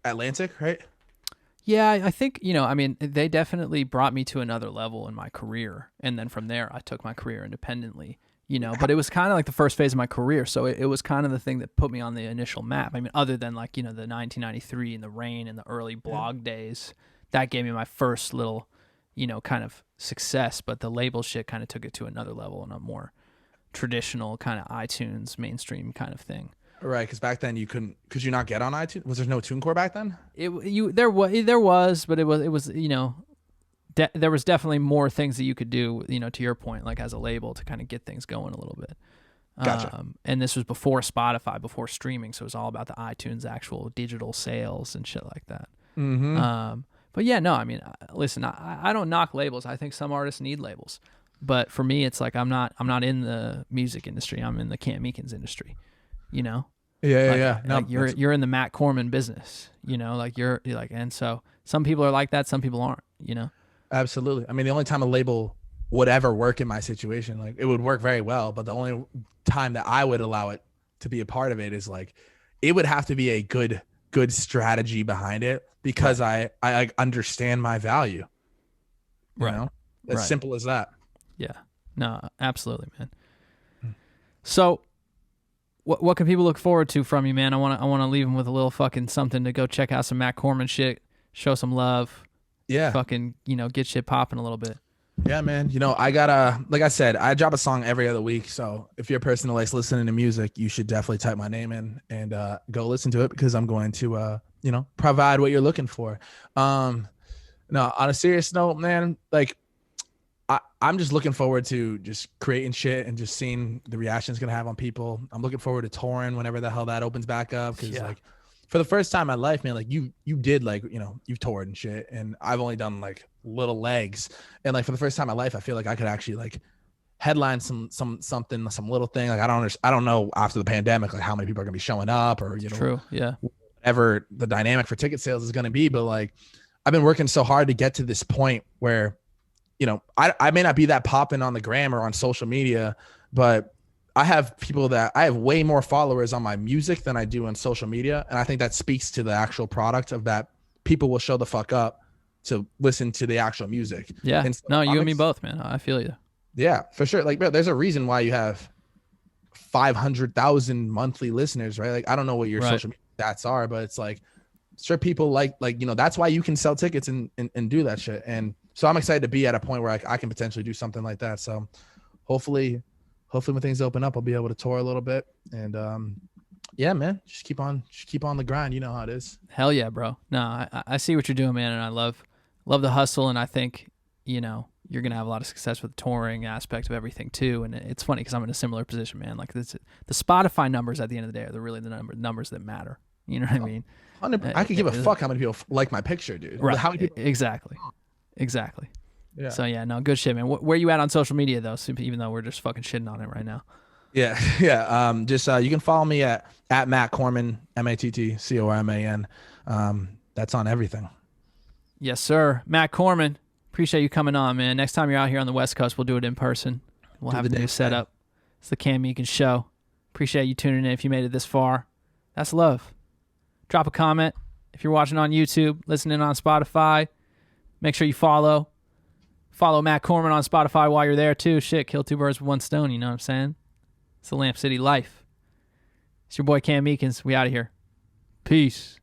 Atlantic, right? Yeah, I think, they definitely brought me to another level in my career. And then from there, I took my career independently, but it was kind of like the first phase of my career. So it was kind of the thing that put me on the initial map. I mean, other than like, the 1993 and the Rain and the early blog days, that gave me my first little, kind of success. But the label shit kind of took it to another level and a more traditional kind of iTunes mainstream kind of thing. Right, because back then could you not get on iTunes? Was there no TuneCore back then? There was, but it was there was definitely more things that you could do, to your point, like as a label to kind of get things going a little bit. Gotcha. And this was before Spotify, before streaming, so it was all about the iTunes actual digital sales and shit like that. Mm-hmm. But yeah, no, I mean, listen, I don't knock labels. I think some artists need labels, but for me, it's like I'm not in the music industry. I'm in the Meekins industry. Yeah. No, like you're in the Matt Corman business. Like you're like, and so some people are like that, some people aren't. Absolutely. I mean, the only time a label would ever work in my situation, like it would work very well, but the only time that I would allow it to be a part of it is like it would have to be a good strategy behind it, because I understand my value. As simple as that. Yeah. No, absolutely, man. So what can people look forward to from you, man? I want to leave them with a little fucking something to go check out some Matt Corman shit, show some love. Yeah. Fucking, get shit popping a little bit. Yeah, man. I gotta, like I said, I drop a song every other week. So if you're a person who likes listening to music, you should definitely type my name in and go listen to it, because I'm going to, provide what you're looking for. No, on a serious note, man, like I'm just looking forward to just creating shit and just seeing the reaction it's going to have on people. I'm looking forward to touring whenever the hell that opens back up. Cause like for the first time in my life, man, like you did like, you've toured and shit, and I've only done like little legs. And like for the first time in my life, I feel like I could actually like headline some little thing. Like I don't know after the pandemic, like how many people are gonna be showing up, or True. Yeah. whatever the dynamic for ticket sales is gonna be. But like I've been working so hard to get to this point where, I may not be that popping on the gram or on social media, but I have way more followers on my music than I do on social media. And I think that speaks to the actual product of that. People will show the fuck up to listen to the actual music. Yeah. And so no, you and me both, man. I feel you. Yeah, for sure. Like, bro, there's a reason why you have 500,000 monthly listeners, right? Like, I don't know what your social media stats are, but it's like, sure, people like, that's why you can sell tickets and do that shit. And so I'm excited to be at a point where I can potentially do something like that. So hopefully when things open up, I'll be able to tour a little bit. And yeah, man, just keep on the grind. You know how it is. Hell yeah, bro. No, I see what you're doing, man. And I love the hustle. And I think, you're going to have a lot of success with the touring aspect of everything too. And it's funny because I'm in a similar position, man. Like the Spotify numbers at the end of the day are really the numbers that matter. You know what I mean? I could give a fuck how many people like my picture, dude. Right. How many people? Exactly. Yeah. So yeah, no, good shit, man. Where you at on social media though? Even though we're just fucking shitting on it right now. Yeah. Just you can follow me at Matt Corman, MattCorman. That's on everything. Yes, sir. Matt Corman. Appreciate you coming on, man. Next time you're out here on the West Coast, we'll do it in person. We'll have a new setup. It's the Cam Meekins Show. Appreciate you tuning in if you made it this far. That's love. Drop a comment. If you're watching on YouTube, listening on Spotify, make sure you follow. Follow Matt Corman on Spotify while you're there, too. Shit, kill two birds with one stone, you know what I'm saying? It's the Lamp City life. It's your boy Cam Meekins. We out of here. Peace.